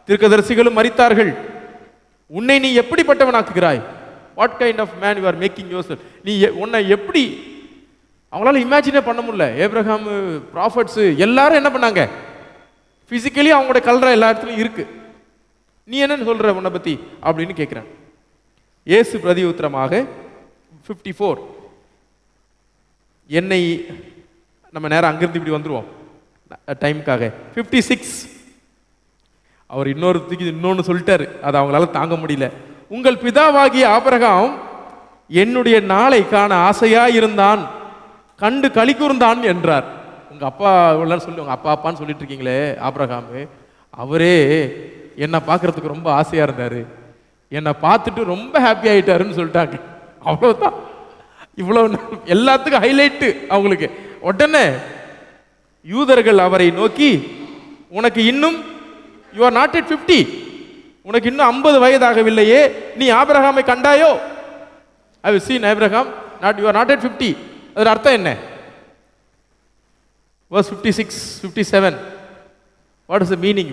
தீர்க்கதரிசிகளும் மரித்தார்கள். உன்னை நீ எப்படிப்பட்டவனாக்குகிறாய்? What kind of man you are making yourself? நீ உன்னை எப்படி? அவங்களால இமேஜினே பண்ண முடியல. ஏப்ரஹாம், ப்ராஃபட்ஸ் எல்லாரும் என்ன பண்ணாங்க? பிசிக்கலி அவங்களோட கல்ற எல்லா இடத்துலையும் இருக்கு. நீ என்னன்னு சொல்ற உன்னை பத்தி அப்படின்னு கேட்கிறான். இயேசு பிரதி உத்தரமாக 54, என்னை நம்ம நேரம் அங்கிருந்து இப்படி வந்துருவோம் டைமுக்காக. 56 அவர் இன்னொன்னு சொல்லிட்டாரு, அது அவங்களால தாங்க முடியல. உங்கள் பிதாவாகிய ஆபிரகாம் என்னுடைய நாளை காண ஆசையா இருந்தான், கண்டு களி கூர்ந்தான் என்றார். உங்க அப்பா சொல்லி உங்க அப்பா அப்பான்னு சொல்லிட்டு இருக்கீங்களே ஆபிரகாம், அவரே என்னை பார்க்கறதுக்கு ரொம்ப ஆசையா இருந்தாரு, என்னை பார்த்துட்டு ரொம்ப ஹாப்பி ஆயிட்டாருன்னு சொல்லிட்டாங்க. அவ்வளவுதான். இவ்வளவு எல்லாத்துக்கும் ஹைலைட்டு அவங்களுக்கு. உடனே யூதர்கள் அவரை நோக்கி, உனக்கு இன்னும் யூ ஆர் நாட் எட் 50, உனக்கு இன்னும் 50 வயதாகவில்லையே, நீ ஆபிரகாமை கண்டாயோ? I have seen Abraham, you are not yet 50. அதோட அர்த்தம் என்ன? verse 56, 57, what is the meaning?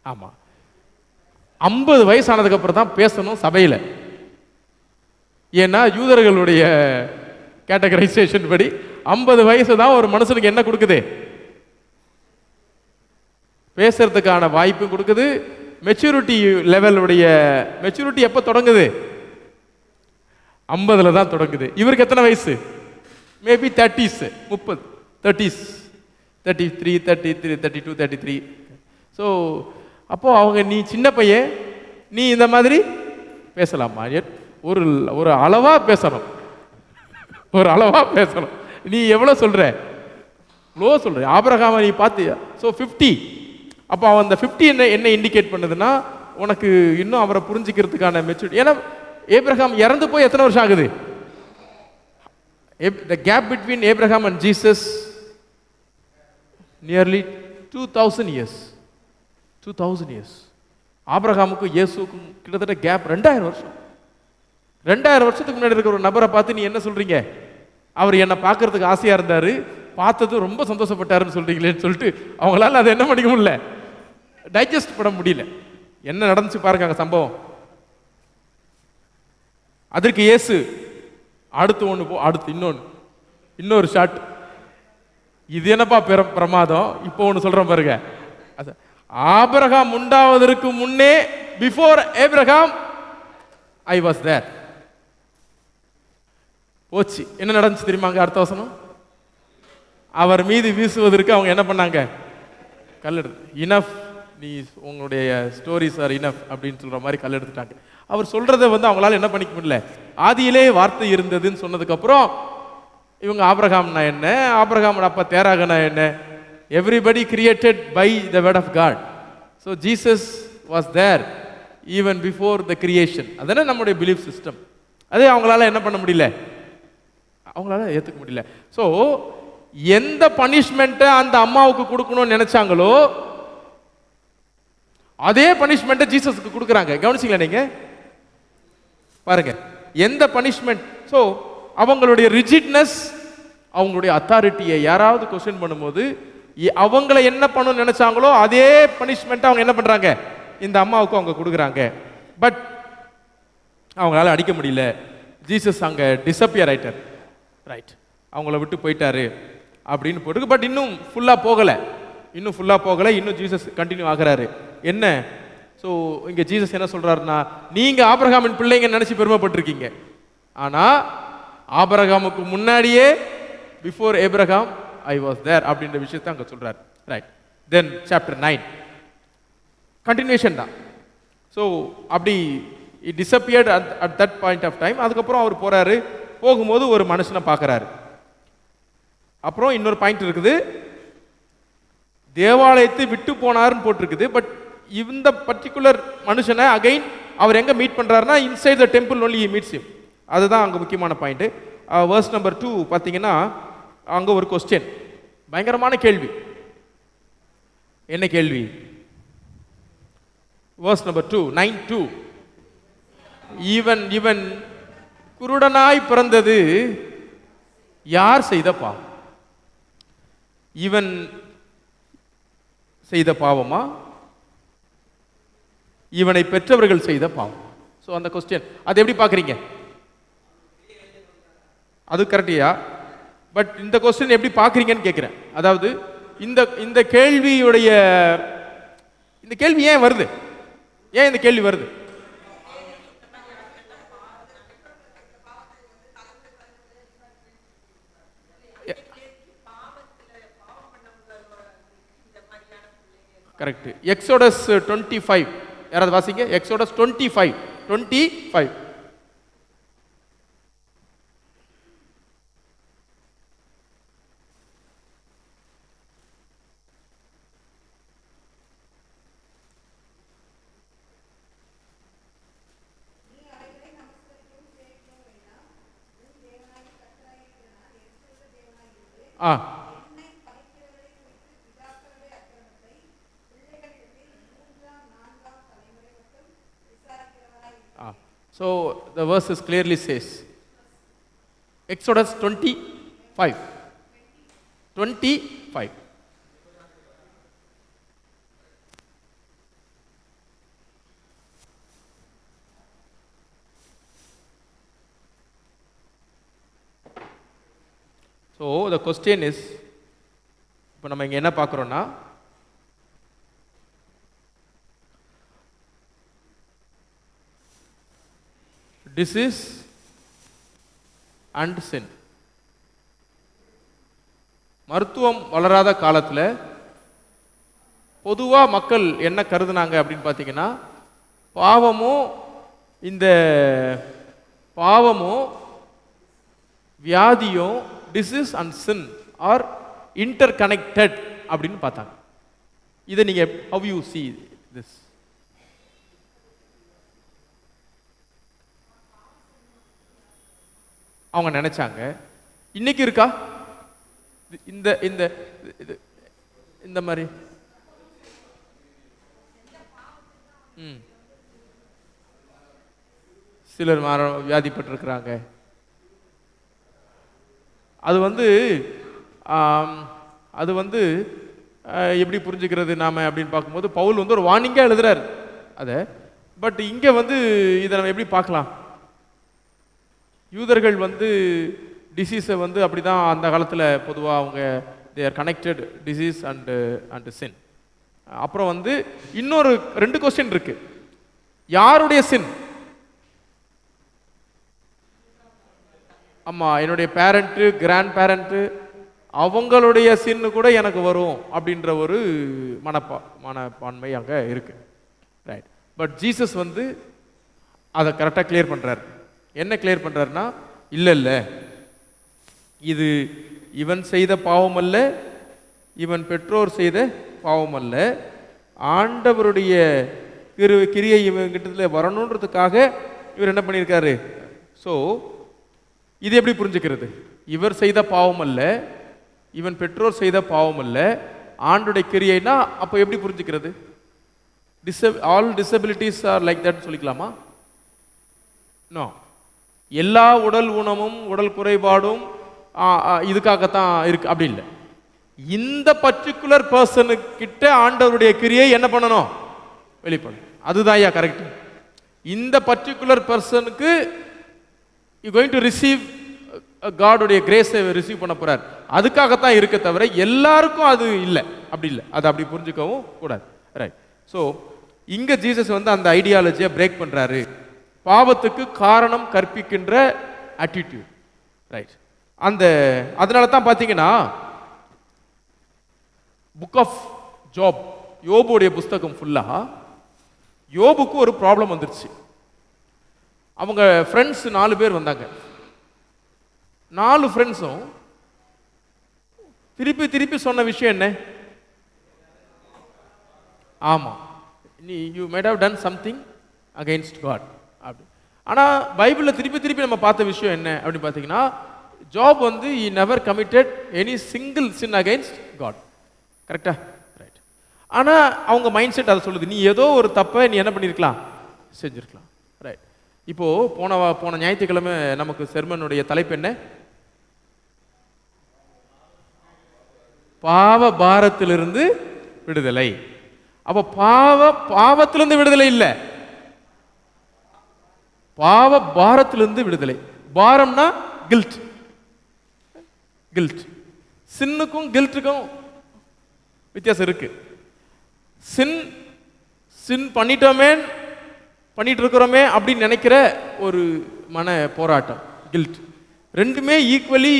ஆமா, 50 வயசானதுக்கு அப்புறம் தான் பேசணும் சபையில். ஏன்னா யூதர்களுடைய கேட்டகரைசேஷன் படி 50 வயசு தான் ஒரு மனுஷனுக்கு என்ன கொடுக்குது? பேசுறதுக்கான வாய்ப்பு கொடுக்குது. மெச்சூரிட்டி லெவலுடைய மெச்சூரிட்டி எப்போ தொடங்குது? 50ல் தான் தொடங்குது. இவருக்கு எத்தனை வயசு? Maybe 30s, 30, 30s, 33, 33, 32, 33. ஸோ அப்போ அவங்க, நீ சின்ன பையன், நீ இந்த மாதிரி பேசலாமா? ஒரு அளவா பேசணும், ஒரு அளவா பேசணும். நீ எவ்வளோ சொல்ற? லோ சொல்ற. ஆபிரகாமை நீ பார்த்தியா? ஸோ 50. அப்போ அவன் அந்த 50 என்ன இண்டிகேட் பண்ணுதுன்னா, உனக்கு இன்னும் அவரை புரிஞ்சிக்கிறதுக்கான மெச்சூரிட்டி. ஏன்னா ஏப்ரஹாம் இறந்து போய் எத்தனை வருஷம் ஆகுது? The gap between Abraham and Jesus nearly 2000 years. 2000 years. ஆபிரகாமுக்கும் இயேசுக்கும் கிட்டத்தட்ட கேப் 2000 வருஷம். 2000 வருஷத்துக்கு முன்னாடி இருக்கிற ஒரு நபரை பார்த்து நீ என்ன சொல்றீங்க? அவர் என்னை பார்க்கறதுக்கு ஆசையா இருந்தாரு, பார்த்தது ரொம்ப சந்தோஷப்பட்டாருன்னு சொல்றீங்களேன்னு சொல்லிட்டு அவங்களால அதை என்ன பண்ணிக்க முடியல? டைஜஸ்ட் பண்ண முடியல. என்ன நடந்துச்சு பாருங்க அங்க சம்பவம். அதற்கு இயேசு அடுத்து அடுத்து இன்னொரு ஷாட். இது என்னப்பா பிரமாதம், இப்போ ஒன்று சொல்றேன் பாருங்க. ஆபிரகாம் உண்டாவதற்கு முன்னே, before Abraham I was there. போச்சு. என்ன நடந்துச்சு தெரியுமாங்க அடுத்த வசனம்? அவர் மீது வீசுவதற்கு அவங்க என்ன பண்ணாங்க? கல்லெடுத்து. இனஃப், நீ உங்களுடைய ஸ்டோரிஸ் ஆர் இனஃப் அப்படின்னு சொல்ற மாதிரி கல்லெடுத்துட்டாங்க. அவர் சொல்றதை அவங்களால என்ன பண்ணிக்க முடியல. ஆதியிலே வார்த்தை இருந்ததுன்னு சொன்னதுக்கு அப்புறம் இவங்க ஆபிரகாம்னா என்ன, ஆபிரகாம் அப்பா தேராகனா என்ன, everybody created by the word of God. So Jesus was there even before the creation. அதனால நம்முடைய பிலீஃப் சிஸ்டம். அதே அவங்களால என்ன பண்ண முடியல, அவங்களால ஏற்றுக்க முடியல. ஸோ எந்த பனிஷ்மெண்ட்டை அந்த அம்மாவுக்கு கொடுக்கணும்னு நினைச்சாங்களோ அதே பனிஷ்மெண்ட்டை ஜீசஸுக்கு கொடுக்குறாங்க. கவனிச்சிங்களா நீங்க? பாருங்க, எந்த பனிஷ்மெண்ட். ஸோ அவங்களுடைய ரிஜிட்னஸ், அவங்களுடைய அத்தாரிட்டியை யாராவது கொஸ்டின் பண்ணும்போது அவங்களை என்ன பண்ணணும்னு நினைச்சாங்களோ அதே பனிஷ்மெண்ட் அவங்க என்ன பண்றாங்க, இந்த அம்மாவுக்கு அவங்க கொடுக்குறாங்க. பட் அவங்களால அடிக்க முடியல. ஜீசஸ் அங்க டிசப்பியர் ஆயிட்டார். ரைட், அவங்கள விட்டு போயிட்டாரு அப்படின்னு போட்டு. பட் இன்னும் ஃபுல்லா போகல, இன்னும் ஜீசஸ் கண்டினியூ ஆகிறாரு. என்ன? ஸோ இங்க ஜீசஸ் என்ன சொல்றாருன்னா, நீங்க ஆபிரகாமின் பிள்ளைங்க நினைச்சு பெருமைப்பட்டிருக்கீங்க. ஆனா ஆபிரகாமுக்கு முன்னாடியே, before Abraham I was there அப்படின்ற விஷயத்தை அங்க சொல்றாரு. ரைட். தென் சாப்டர் 9 கண்டினியூஷன் தான். ஸோ அப்படி disappeared at that point of time. அதுக்கப்புறம் அவர் போறாரு. போகும்போது ஒரு மனுஷனை பார்க்கறாரு. அப்புறம் இன்னொரு பாயிண்ட் இருக்குது, தேவாலயத்தை விட்டு போனார்னு போட்டிருக்குது. பட் இந்த பர்டிகுலர் மனுஷனை அகைன் அவர் எங்க மீட் பண்றாருன்னா, inside the temple only he meets him. அதுதான் அங்க முக்கியமான பாயிண்ட். வேர்ஸ் நம்பர் 2 பார்த்தீங்கன்னா, அங்க ஒரு கொஸ்டின், பயங்கரமான கேள்வி. என்ன கேள்வி? Verse number 2, 9:2. இவன் குருடனாய் பிறந்தது யார் செய்த பாவம்? இவன் செய்த பாவமா, இவனை பெற்றவர்கள் செய்த பாவம்? ஸோ அந்த கொஸ்டின், அது எப்படி பார்க்குறீங்க? அது கரெக்டியா? பட் இந்த கொஸ்டின் எப்படி பார்க்குறீங்கன்னு கேட்குறேன். அதாவது இந்த கேள்வியுடைய இந்த கேள்வி ஏன் வருது? ஏன் இந்த கேள்வி வருது? கரெக்ட். எக்ஸோடஸ் 25 யாராவது வாசிங்க. Exodus 25. So the verses clearly says, Exodus 25. So the question is, இப்போ நம்ம இங்க என்ன பார்க்குறோம்னா, disease and sin. மருத்துவம் வளராத காலத்தில் பொதுவாக மக்கள் என்ன கருதுனாங்க அப்படின்னு பார்த்தீங்கன்னா, பாவமும் வியாதியும், disease and sin are interconnected அப்படின்னு பார்த்தாங்க. இதை நீங்க how you see this? அவங்க நினைச்சாங்க. இன்னைக்கு இருக்கா இந்த இந்த இந்த மாதிரி? சிலர் வியாதிப்பட்டிருக்கிறாங்க. அது எப்படி புரிஞ்சுக்கிறது நாம அப்படின்னு பார்க்கும்போது பவுல் வந்து ஒரு வார்னிங்காக எழுதுறாரு அதை. பட் இங்கே வந்து இதை நம்ம எப்படி பார்க்கலாம்? யூதர்கள் வந்து டிசீஸை வந்து அப்படி தான் அந்த காலத்தில் பொதுவாக அவங்க they are connected disease and sin. அப்புறம் வந்து இன்னொரு 2 கொஸ்டின் இருக்கு. யாருடைய சின்? ஆமாம், என்னுடைய பேரண்ட்டு, கிராண்ட் பேரண்ட்டு, அவங்களுடைய சின்னு கூட எனக்கு வரும் அப்படின்ற ஒரு மனப்பான்மை அங்கே இருக்கு. ரைட். பட் ஜீசஸ் வந்து அதை கரெக்டாக கிளியர் பண்ணுறாரு. என்ன கிளியர் பண்ணுறாருன்னா, இல்லை, இது இவன் செய்த பாவம் அல்ல, இவன் பெற்றோர் செய்த பாவம் அல்ல, ஆண்டவருடைய கிரியை இவங்கிட்ட வரணுன்றதுக்காக இவர் என்ன பண்ணியிருக்காரு. ஸோ இது எப்படி புரிஞ்சுக்கிறது? இவர் செய்த பாவம் அல்ல, இவன் பெற்றோர் செய்த பாவம் அல்ல, ஆண்டுடைய கிரியைனா அப்போ எப்படி புரிஞ்சுக்கிறது? All disabilities are like that சொல்லிக்கலாமா? நோ. எல்லா உடல் ஊனமும் உடல் குறைபாடும் இதுக்காகத்தான் இருக்கு அப்படி இல்லை. இந்த பர்டிகுலர் பர்சனுக்கிட்ட ஆண்டவருடைய கிரியை என்ன பண்ணணும்? வெளிப்படும். அதுதான் ஐயா கரெக்ட். இந்த பர்டிகுலர் பர்சனுக்கு யூ கோயிங் டு ரிசீவ் காடுடைய கிரேஸை ரிசீவ் பண்ண போறார். அதுக்காகத்தான் இருக்க தவிர எல்லாருக்கும் அது இல்லை, அப்படி இல்லை. அதை அப்படி புரிஞ்சுக்கவும் கூடாது. ரைட். ஸோ இங்க ஜீசஸ் வந்து அந்த ஐடியாலஜியை பிரேக் பண்றாரு. பாவத்துக்கு காரணம் கற்பிக்கின்ற ஆட்டிடியூட். ரைட். அதனால தான் பார்த்தீங்கன்னா புக் ஆஃப் ஜாப், யோபுடைய புஸ்தகம் ஃபுல்லா யோபுக்கு ஒரு ப்ராப்ளம் வந்துருச்சு. அவங்க ஃப்ரெண்ட்ஸ் 4 பேர் வந்தாங்க. 4 ஃப்ரெண்ட்ஸும் திருப்பி திருப்பி சொன்ன விஷயம் என்ன? ஆமா, you might have done something against God அப்படி. ஆனால் பைபிளில் திருப்பி திருப்பி நம்ம பார்த்த விஷயம் என்ன அப்படின்னு பார்த்தீங்கன்னா, ஜாப் வந்து he never committed any single sin against God. கரெக்டா? ரைட். ஆனால் அவங்க மைண்ட் செட் அதை சொல்லுது, நீ ஏதோ ஒரு தப்பை நீ என்ன பண்ணியிருக்கலாம், செஞ்சிருக்கலாம். ரைட். இப்போ போன ஞாயிற்றுக்கிழமை நமக்கு செர்மனுடைய தலைப்பு என்ன? பாவ பாரத்திலிருந்து விடுதலை. அப்போ பாவத்திலிருந்து விடுதலை இல்லை, பாவ பாரத்திலிருந்து விடுதலை. பாரம்னா கில்ட். கில்ட் சின்னுக்கும் கில்ட்டுக்கும் வித்தியாசம் இருக்கு. சின் பண்ணிட்டு இருக்கிறோமே அப்படின்னு நினைக்கிற ஒரு மன போராட்டம் கில்ட். ரெண்டுமே ஈக்குவலி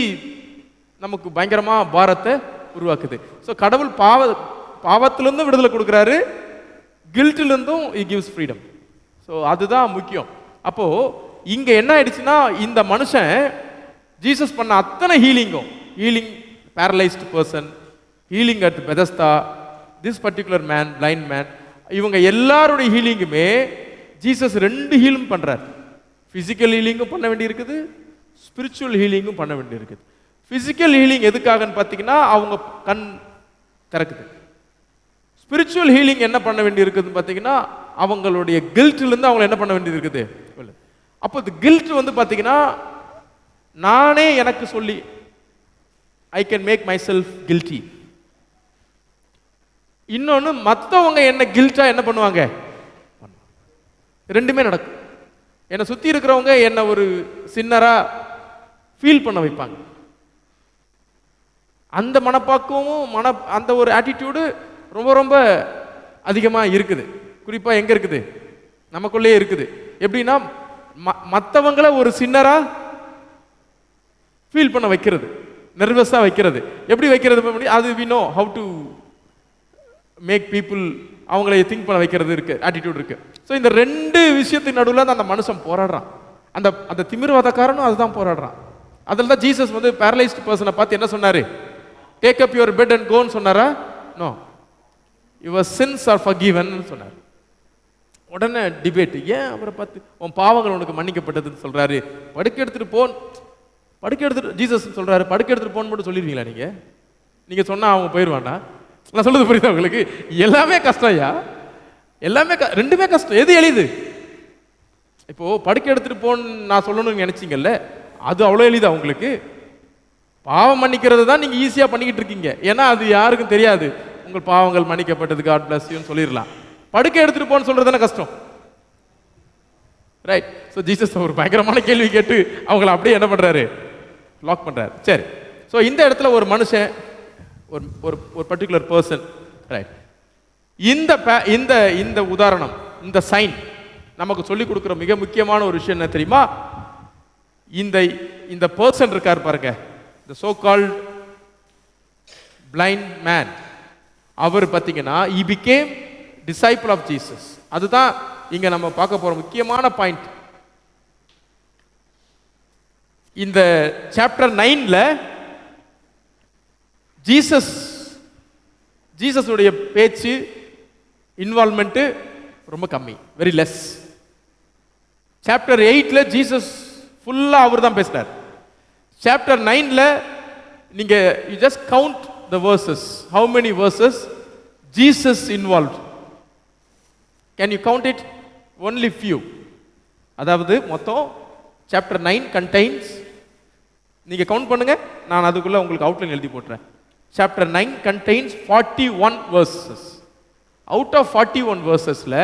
நமக்கு பயங்கரமா பாரத்தை உருவாக்குது. ஸோ கடவுள் பாவத்திலிருந்தும் விடுதலை கொடுக்குறாரு, கில்ட்டிலிருந்தும் he gives freedom. ஸோ அதுதான் முக்கியம். அப்போ இங்க என்ன ஆயிடுச்சுன்னா, இந்த மனுஷன் ஜீசஸ் பண்ண அத்தனை healing paralysed person, healing at Bethesda, this particular man, blind man, இவங்க எல்லாருடைய ஹீலிங்குமே ஜீசஸ் 2 ஹீலும் பண்றார். பிசிக்கல் ஹீலிங்கும் பண்ண வேண்டி இருக்குது, ஸ்பிரிச்சுவல் ஹீலிங்கும் பண்ண வேண்டி இருக்குது. பிசிக்கல் ஹீலிங் எதுக்காகன்னு பார்த்தீங்கன்னா அவங்க கண் திறக்குது. ஸ்பிரிச்சுவல் ஹீலிங் என்ன பண்ண வேண்டி இருக்குதுன்னு பார்த்தீங்கன்னா அவங்களுடைய கில்ட்டிலிருந்து அவங்களை என்ன பண்ண வேண்டியது இருக்குது. அப்போ இந்த கில்ட் வந்து பார்த்தீங்கன்னா நானே எனக்கு சொல்லி I can make myself guilty. இன்னொன்று மற்றவங்க என்ன கில்ட்டா என்ன பண்ணுவாங்க, ரெண்டுமே நடக்கும். என்னை சுற்றி இருக்கிறவங்க என்ன ஒரு சின்னரா ஃபீல் பண்ண வைப்பாங்க. அந்த மனப்பாக்கமும் அந்த ஒரு ஆட்டிடியூடு ரொம்ப ரொம்ப அதிகமாக இருக்குது. குறிப்பாக எங்கே இருக்குது, நமக்குள்ளே இருக்குது. எப்படின்னா மற்றவங்களை ஒரு சின்னரா ஃபீல் பண்ண வைக்கிறது, நர்வஸாக வைக்கிறது. எப்படி வைக்கிறது அது we know how to make people அவங்களை திங்க் பண்ண வைக்கிறது இருக்கு, ஆட்டிடியூட் இருக்கு. ஸோ இந்த 2 விஷயத்தின் நடுவில் அந்த மனுஷன் போராடுறான். அந்த திமிர்வாதக்காரனும் அதுதான் போராடுறான். அதில் தான் ஜீசஸ் வந்து பேரலைஸ்டு பர்சனை பார்த்து என்ன சொன்னாரு, take up your bed and கோன்னு சொன்னாரா? No, your sins are forgiven சொன்னார். உடனே டிபேட், ஏன் அவரை பார்த்து உன் பாவங்கள் உனக்கு மன்னிக்கப்பட்டதுன்னு சொல்றாரு, படுக்க எடுத்துட்டு ஜீசஸ் சொல்றாரு படுக்க எடுத்துட்டு போன்னு மட்டும் சொல்லிடுவீங்களா நீங்க சொன்னா அவங்க போயிடுவானா? நான் சொல்றது புரியுதா உங்களுக்கு? எல்லாமே கஷ்டம் ஐயா, எல்லாமே ரெண்டுமே கஷ்டம். எது எளிது? இப்போ படுக்க எடுத்துட்டு போன்னு நான் சொல்லணும்னு நினைச்சீங்கல்ல, அது அவ்வளோ எளிதா உங்களுக்கு? பாவம் மன்னிக்கிறது தான் நீங்க ஈஸியா பண்ணிக்கிட்டு இருக்கீங்க. ஏன்னா அது யாருக்கும் தெரியாது. உங்கள் பாவங்கள் மன்னிக்கப்பட்டது, காட் பிளஸ் யூன்னு சொல்லிடலாம். படுக்கை எடுத்துட்டு போன்னு சொல்றது தானே கஷ்டம், ரைட்? ஸோ ஜீசஸ் ஒரு பயங்கரமான கேள்வி கேட்டு அவங்கள அப்படியே என்ன பண்றாரு, லாக் பண்றாரு. சரி, ஸோ இந்த இடத்துல ஒரு மனுஷன், ஒரு ஒரு பர்டிகுலர் பர்சன், ரைட்? இந்த இந்த உதாரணம், இந்த சைன் நமக்கு சொல்லிக் கொடுக்குற மிக முக்கியமான ஒரு விஷயம் என்ன தெரியுமா? இந்த இந்த பர்சன் இருக்கார் பாருங்க, the so called blind man, அவர் பார்த்தீங்கன்னா he became disciple of Jesus. அதுதான் இங்க நம்ம பார்க்க போற முக்கியமான பாயிண்ட். இந்த சாப்டர் 9ல ஜீசஸ் உடைய பேச்சு, இன்வால்வ்மெண்ட் ரொம்ப கம்மி, வெரி லெஸ். சாப்டர் 8ல ஜீசஸ் ஃபுல்லா அவர் தான் பேசினார். சாப்டர் 9ல நீங்க you just count the verses, how many verses Jesus involved, can you count it? Only few. அதாவது மொத்தம் சாப்டர் 9 contains, நீங்க கவுண்ட் பண்ணுங்க, நான் அதுக்குள்ள உங்களுக்கு அவுட்லைன் எழுதி போட்டுறேன். Chapter 9 contains 41 verses. Out of 41 versesல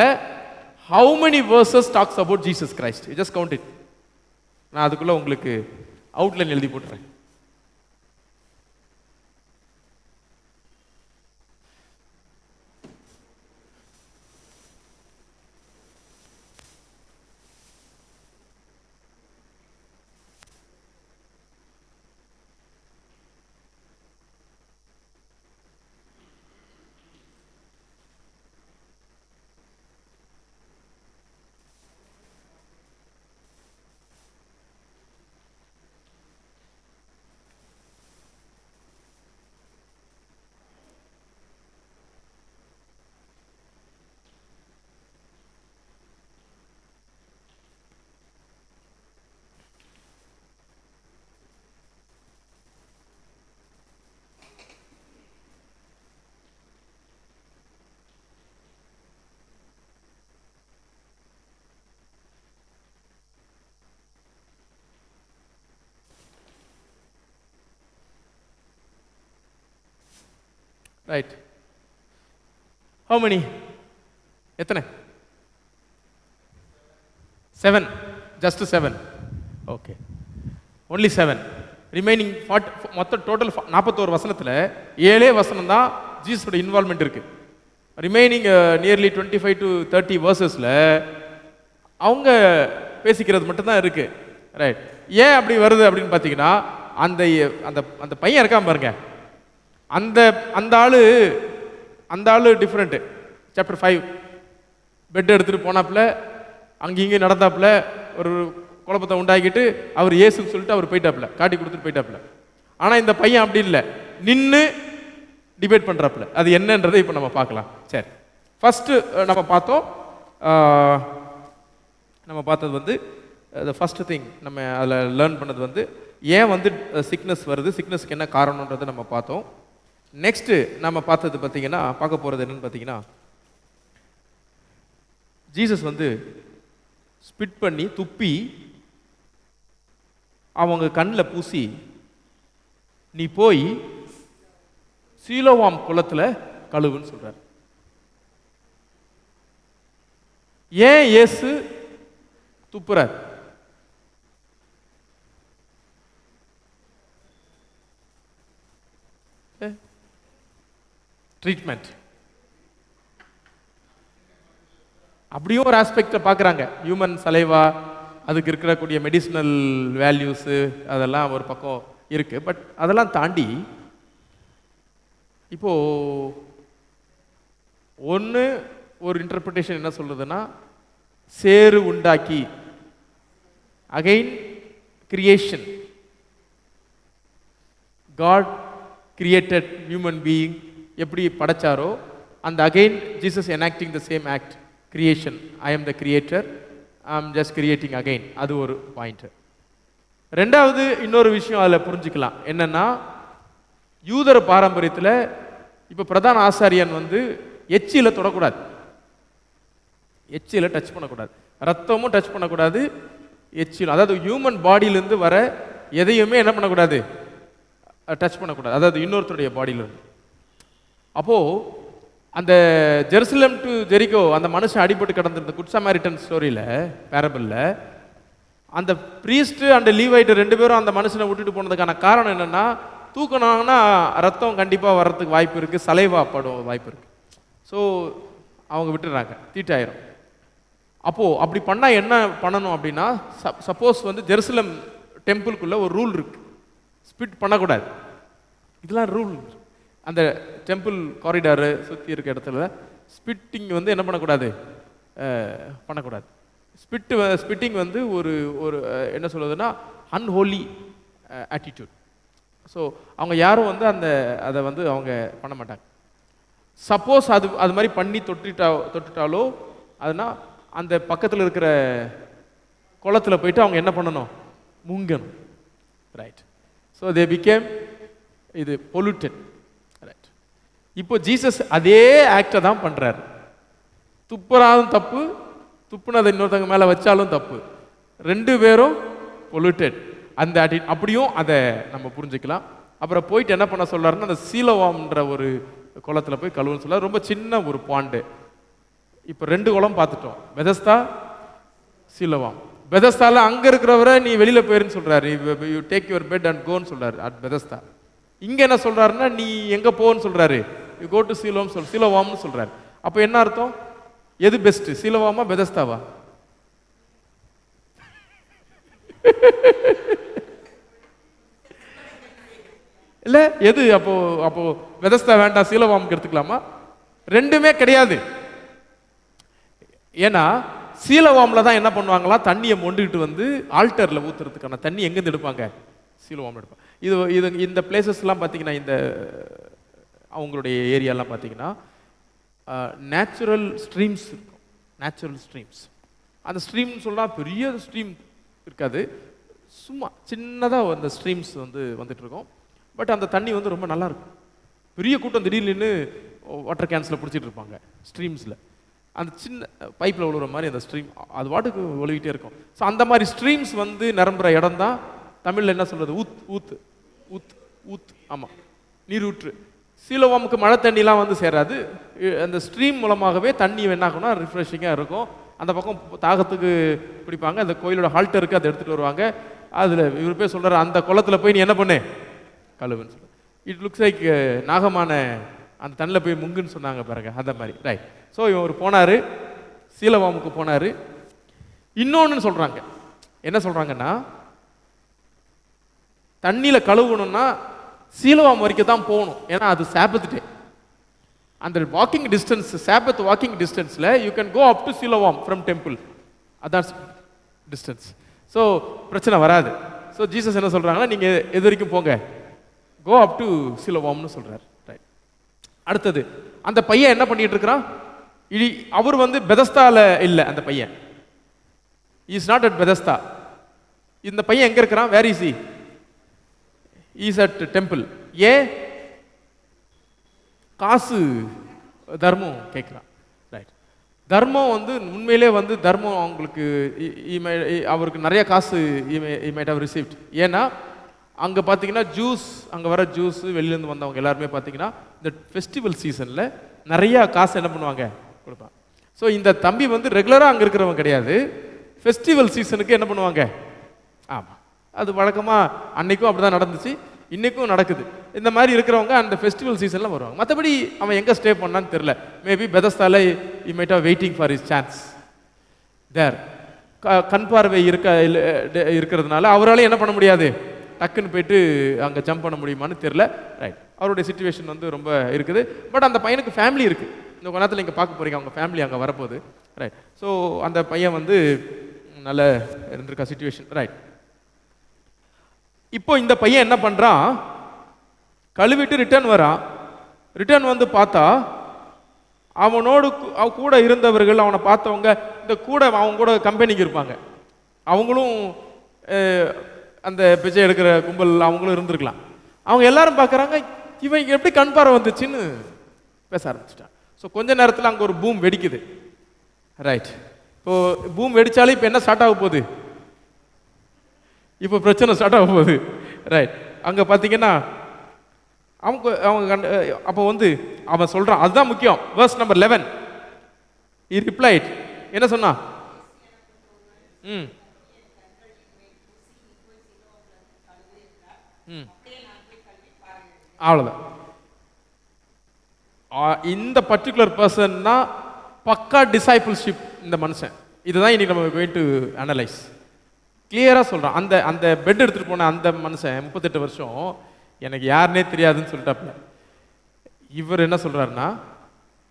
how many verses talks about Jesus Christ? You just count it. நான் அதுக்குள்ள உங்களுக்கு அவுட்லைன் எழுதி போட்டுறேன். Right, how many? எத்தனை? 7, just 7. Okay, only 7. ரிமைனிங் மொத்த டோட்டல் 41 வசனத்துல 7 வசனம் தான் ஜீசஸோட இன்வால்வ்மெண்ட் இருக்கு. ரிமைனிங் நியர்லி 25 to 30 வேர்சஸ்ல அவங்க பேசிக்கிறது மட்டும்தான் இருக்கு, ரைட்? ஏன் அப்படி வருது அப்படின்னு பார்த்தீங்கன்னா, அந்த அந்த அந்த பையன் இருக்கான் பாருங்க, அந்த ஆளு டிஃப்ரெண்ட். சாப்டர் 5 பெட் எடுத்துட்டு போனாப்புல, அங்கேயும் நடந்தாப்புல, ஒரு குழப்பத்தை உண்டாக்கிட்டு அவர் இயேசுன்னு சொல்லிட்டு அவர் போயிட்டாப்புல, காட்டி கொடுத்துட்டு போயிட்டாப்புல. ஆனால் இந்த பையன் அப்படி இல்லை, நின்று டிபேட் பண்ணுறாப்புல. அது என்னன்றதை இப்போ நம்ம பார்க்கலாம். சரி, ஃபஸ்ட்டு நம்ம பார்த்தது வந்து the first thing நம்ம அதில் லேர்ன் பண்ணது வந்து ஏன் வந்து சிக்னஸ் வருது, சிக்னஸ்க்கு என்ன காரணன்றதை நம்ம பார்த்தோம். நெக்ஸ்ட்டு நம்ம பார்த்தது பார்த்தீங்கன்னா, பார்க்க போகிறது என்னன்னு பார்த்தீங்கன்னா, ஜீசஸ் வந்து ஸ்பிட் பண்ணி துப்பி அவங்க கண்ணில் பூசி, நீ போய் சீலோவாம் குளத்தில் கழுவுன்னு சொல்றார். ஏன் இயேசு துப்புறார்? ட்ரீட்மெண்ட் அப்படியும் ஒரு ஆஸ்பெக்டை பார்க்குறாங்க. ஹியூமன் சலைவா, அதுக்கு இருக்கக்கூடிய மெடிசினல் வேல்யூஸு, அதெல்லாம் ஒரு பக்கம் இருக்குது. பட் அதெல்லாம் தாண்டி இப்போது ஒன்று ஒரு இன்டர்பிரிட்டேஷன் என்ன சொல்லுதுன்னா, சேறு உண்டாக்கி, again creation, God created human being, எப்படி படைச்சாரோ அந்த again Jesus enacting the same act, creation. I am the creator, I am just creating again. அது ஒரு பாயிண்ட். ரெண்டாவது இன்னொரு விஷயம் அதில் புரிஞ்சுக்கலாம் என்னன்னா, யூதர பாரம்பரியத்தில் இப்போ பிரதான ஆசாரியன் வந்து எச்சில தொடக்கூடாது, எச்சில டச் பண்ணக்கூடாது, ரத்தமும் டச் பண்ணக்கூடாது, எச்சில், அதாவது ஹியூமன் பாடியிலேருந்து வர எதையுமே என்ன பண்ணக்கூடாது, டச் பண்ணக்கூடாது, அதாவது இன்னொருத்தருடைய பாடியிலிருந்து. அப்போது அந்த ஜெருசலேம் டு ஜெரிகோ அந்த மனுஷன் அடிபட்டு கிடந்திருந்த குட் சமாரிட்டன் ஸ்டோரியில் பேரபிளில் அந்த ப்ரீஸ்ட்டு அண்ட் லீவைட்டு 2 பேரும் அந்த மனுஷனை விட்டுட்டு போனதுக்கான காரணம் என்னென்னா, தூக்கினாங்கன்னா ரத்தம் கண்டிப்பாக வர்றதுக்கு வாய்ப்பு இருக்குது, சலைவா படும் வாய்ப்பு இருக்குது. ஸோ அவங்க விட்டுறாங்க, தீட்டாயிரும். அப்போது அப்படி பண்ணால் என்ன பண்ணணும் அப்படின்னா, சப்போஸ் வந்து ஜெருசலம் டெம்பிள்குள்ளே ஒரு ரூல் இருக்குது, ஸ்பிட் பண்ணக்கூடாது. இதெல்லாம் ரூல். அந்த டெம்பிள் காரிடாரு சுற்றி இருக்க இடத்துல ஸ்பிட்டிங் வந்து என்ன பண்ணக்கூடாது, பண்ணக்கூடாது. ஸ்பிட்டிங் வந்து ஒரு ஒரு என்ன சொல்லுதுன்னா அன்ஹோலி ஆட்டிடியூட். ஸோ அவங்க யாரும் வந்து அதை வந்து அவங்க பண்ண மாட்டாங்க. சப்போஸ் அது மாதிரி பண்ணி தொட்டுட்டாலோ அதுனா அந்த பக்கத்தில் இருக்கிற குளத்தில் போயிட்டு அவங்க என்ன பண்ணணும், முங்கணும். ரைட். ஸோ தே பிகேம் இது பொல்யூட்டட். ரைட். இப்போ ஜீசஸ் அதே ஆக்டை தான் பண்ணுறாரு. துப்புறாலும் தப்பு, துப்புனதை இன்னொருத்தவங்க மேலே வச்சாலும் தப்பு. 2 பேரும் பொல்யூட்டட். அந்த அப்படியும் அதை நம்ம புரிஞ்சுக்கலாம். அப்புறம் போயிட்டு என்ன பண்ண சொல்றாருன்னா, அந்த சீலோவாம்ன்ற ஒரு குளத்தில் போய் கழுவுன்னு சொல்ல, ரொம்ப சின்ன ஒரு பாண்டு. இப்போ 2 குளம் பார்த்துட்டோம், பெதஸ்தா, சீலோவாம். பெதஸ்தால அங்கே இருக்கிறவரை நீ வெளியில் போயிருன்னு சொல்றாரு, you take your bed and கோன்னு சொல்றாரு அட் பெதஸ்தா. இங்கே என்ன சொல்றாருன்னா, நீ எங்கே போன்னு சொல்றாரு, யூ கோ டு சீலோவாம்னு சொல்றாரு. அப்போ என்ன அர்த்தம், எது பெஸ்ட், சீலோவாமா பெதஸ்தாவா? இல்லை எது? அப்போ பெதஸ்தா வேண்டாம், சீலோவாமுக்கு எடுத்துக்கலாமா? 2மே கிடையாது. ஏன்னா சீலோவாமில் தான் என்ன பண்ணுவாங்களா, தண்ணியை மொண்டுகிட்டு வந்து ஆல்டரில் ஊற்றுறதுக்கான தண்ணி எங்கேருந்து எடுப்பாங்க, சீலோவாம் எடுப்பாங்க. இது இந்த பிளேசஸ்லாம் பார்த்தீங்கன்னா, இந்த அவங்களுடைய ஏரியாலாம் பார்த்தீங்கன்னா நேச்சுரல் ஸ்ட்ரீம்ஸ் இருக்கும். நேச்சுரல் ஸ்ட்ரீம்ஸ், அந்த ஸ்ட்ரீம்னு சொன்னால் பெரிய ஸ்ட்ரீம் இருக்காது, சும்மா சின்னதாக அந்த ஸ்ட்ரீம்ஸ் வந்து வந்துட்டு இருக்கும். பட் அந்த தண்ணி வந்து ரொம்ப நல்லா இருக்கும். பெரிய கூட்டம் திடீர்னு வாட்டர் கேன்ஸில் பிடிச்சிட்டு இருப்பாங்க ஸ்ட்ரீம்ஸில். அந்த சின்ன பைப்பில் விழுற மாதிரி அந்த ஸ்ட்ரீம் அது வாட்டுக்கு ஒழுகிட்டே இருக்கும். ஸோ அந்த மாதிரி ஸ்ட்ரீம்ஸ் வந்து நிரம்புற இடம் தான் தமிழில் என்ன சொல்கிறது, ஊத். ஆமாம், நீரூற்று. சீலோவாமுக்கு மழை தண்ணிலாம் வந்து சேராது. அந்த ஸ்ட்ரீம் மூலமாகவே தண்ணி என்ன ஆகும்னா ரிஃப்ரெஷிங்காக இருக்கும். அந்த பக்கம் தாகத்துக்கு பிடிப்பாங்க. அந்த கோயிலோட ஹால்ட்டருக்கு அதை எடுத்துகிட்டு வருவாங்க. அதில் இவர் போய் சொல்கிறார், அந்த குளத்தில் போய் நீ என்ன பண்ணு, கழுவுன்னு சொல்ல. இட் லுக்ஸ் லைக் நாகமான அந்த தண்ணியில் போய் முங்குன்னு சொன்னாங்க பாருங்க, அந்த மாதிரி. ரைட். ஸோ இவர் போனார், சீலோவாமுக்கு போனார். இன்னொன்று சொல்கிறாங்க, என்ன சொல்கிறாங்கன்னா, தண்ணியில் கழுவணும்னா சீலோவாம் வரைக்கும் தான் போகணும். ஏன்னா அது சாபத் டே. அந்த வாக்கிங் டிஸ்டன்ஸ், சாபத் வாக்கிங் டிஸ்டன்ஸில் you can go up to Siloam from temple. அதான் டிஸ்டன்ஸ். ஸோ பிரச்சனை வராது. ஸோ ஜீசஸ் என்ன சொல்கிறாங்கன்னா, நீங்கள் எது வரைக்கும் போங்க, கோ அப் டு சீலோவாம்னு சொல்கிறார். ரைட். அடுத்தது அந்த பையன் என்ன பண்ணிட்டு இருக்கிறான், அவர் வந்து பெதஸ்தால இல்லை. அந்த பையன் இஸ் நாட் அட் பெதஸ்தா. இந்த பையன் எங்கே இருக்கிறான், where is he? Is at temple. காசு தர்மம் கேட்குறான். ரைட். தர்மம் வந்து உண்மையிலே வந்து தர்மம் அவங்களுக்கு அவருக்கு நிறைய காசு மைட் ஹவ் ரிசீவ்ட். ஏன்னா அங்கே பார்த்தீங்கன்னா அங்கே வர ஜூஸ் வெளியிலேருந்து வந்தவங்க எல்லாருமே பார்த்தீங்கன்னா இந்த ஃபெஸ்டிவல் சீசனில் நிறையா காசு என்ன பண்ணுவாங்க, கொடுப்பாங்க. ஸோ இந்த தம்பி வந்து ரெகுலராக அங்கே இருக்கிறவங்க கிடையாது, ஃபெஸ்டிவல் சீசனுக்கு என்ன பண்ணுவாங்க. ஆமாம், அது வழக்கமாக அன்னைக்கும் அப்படி தான் நடந்துச்சு, இன்றைக்கும் நடக்குது. இந்த மாதிரி இருக்கிறவங்க அந்த ஃபெஸ்டிவல் சீசனில் வருவாங்க. மற்றபடி அவன் எங்கே ஸ்டே பண்ணான்னு தெரில. மேபி பெதஸ்தால he might are waiting for is chance there. கண் பார்வை இருக்கிறதுனால அவரால் என்ன பண்ண முடியாது, டக்குன்னு போயிட்டு அங்கே ஜம்ப் பண்ண முடியுமான்னு தெரில. ரைட். அவருடைய சிச்சுவேஷன் வந்து ரொம்ப இருக்குது. பட் அந்த பையனுக்கு ஃபேமிலி இருக்குது. இந்த கொஞ்ச நேரத்தில் நீங்கள் பார்க்க போகிறீங்க, அவங்க ஃபேமிலி அங்கே வரப்போகுது. ரைட். ஸோ அந்த பையன் வந்து நல்ல இருந்திருக்கா சிச்சுவேஷன். ரைட். இப்போ இந்த பையன் என்ன பண்ணுறான், கழுவிட்டு ரிட்டர்ன் வரான். ரிட்டர்ன் வந்து பார்த்தா அவனோடு கூட இருந்தவர்கள், அவனை பார்த்தவங்க, இந்த கூட அவங்க கூட கம்பெனிக்கு இருப்பாங்க, அவங்களும் அந்த பிச்சை எடுக்கிற கும்பல் அவங்களும் இருந்திருக்கலாம். அவங்க எல்லாரும் பார்க்குறாங்க, இவன் எப்படி கண் பார்வை வந்துச்சுன்னு பேச ஆரம்பிச்சிட்டான். ஸோ கொஞ்ச நேரத்தில் அங்கே ஒரு பூம் வெடிக்குது. ரைட். இப்போது பூம் வெடித்தாலே இப்போ என்ன ஸ்டார்ட் ஆக போகுது, இப்போ பிரச்சனை ஸ்டார்ட் ஆக போகுது. ரைட். அங்கே பார்த்தீங்கன்னா அவங்க அவங்க அப்போ வந்து அவன் சொல்றான், அதுதான் முக்கியம். வேர்ஸ் நம்பர் 11, he replied, என்ன சொன்னா? ம் ம் அவ்வளோதான். இந்த பர்டிகுலர் பர்சன்னா பக்கா டிசைபிள்ஷிப் இந்த மனுஷன். இதுதான் இன்னைக்கு நம்ம கோயிங் டு அனலைஸ். கிளியராக சொல்கிறான். அந்த அந்த பெட் எடுத்துகிட்டு போன அந்த மனுஷன் 38 வருஷம் எனக்கு யாருன்னே தெரியாதுன்னு சொல்லிட்டாப்புல. இவர் என்ன சொல்கிறாருன்னா,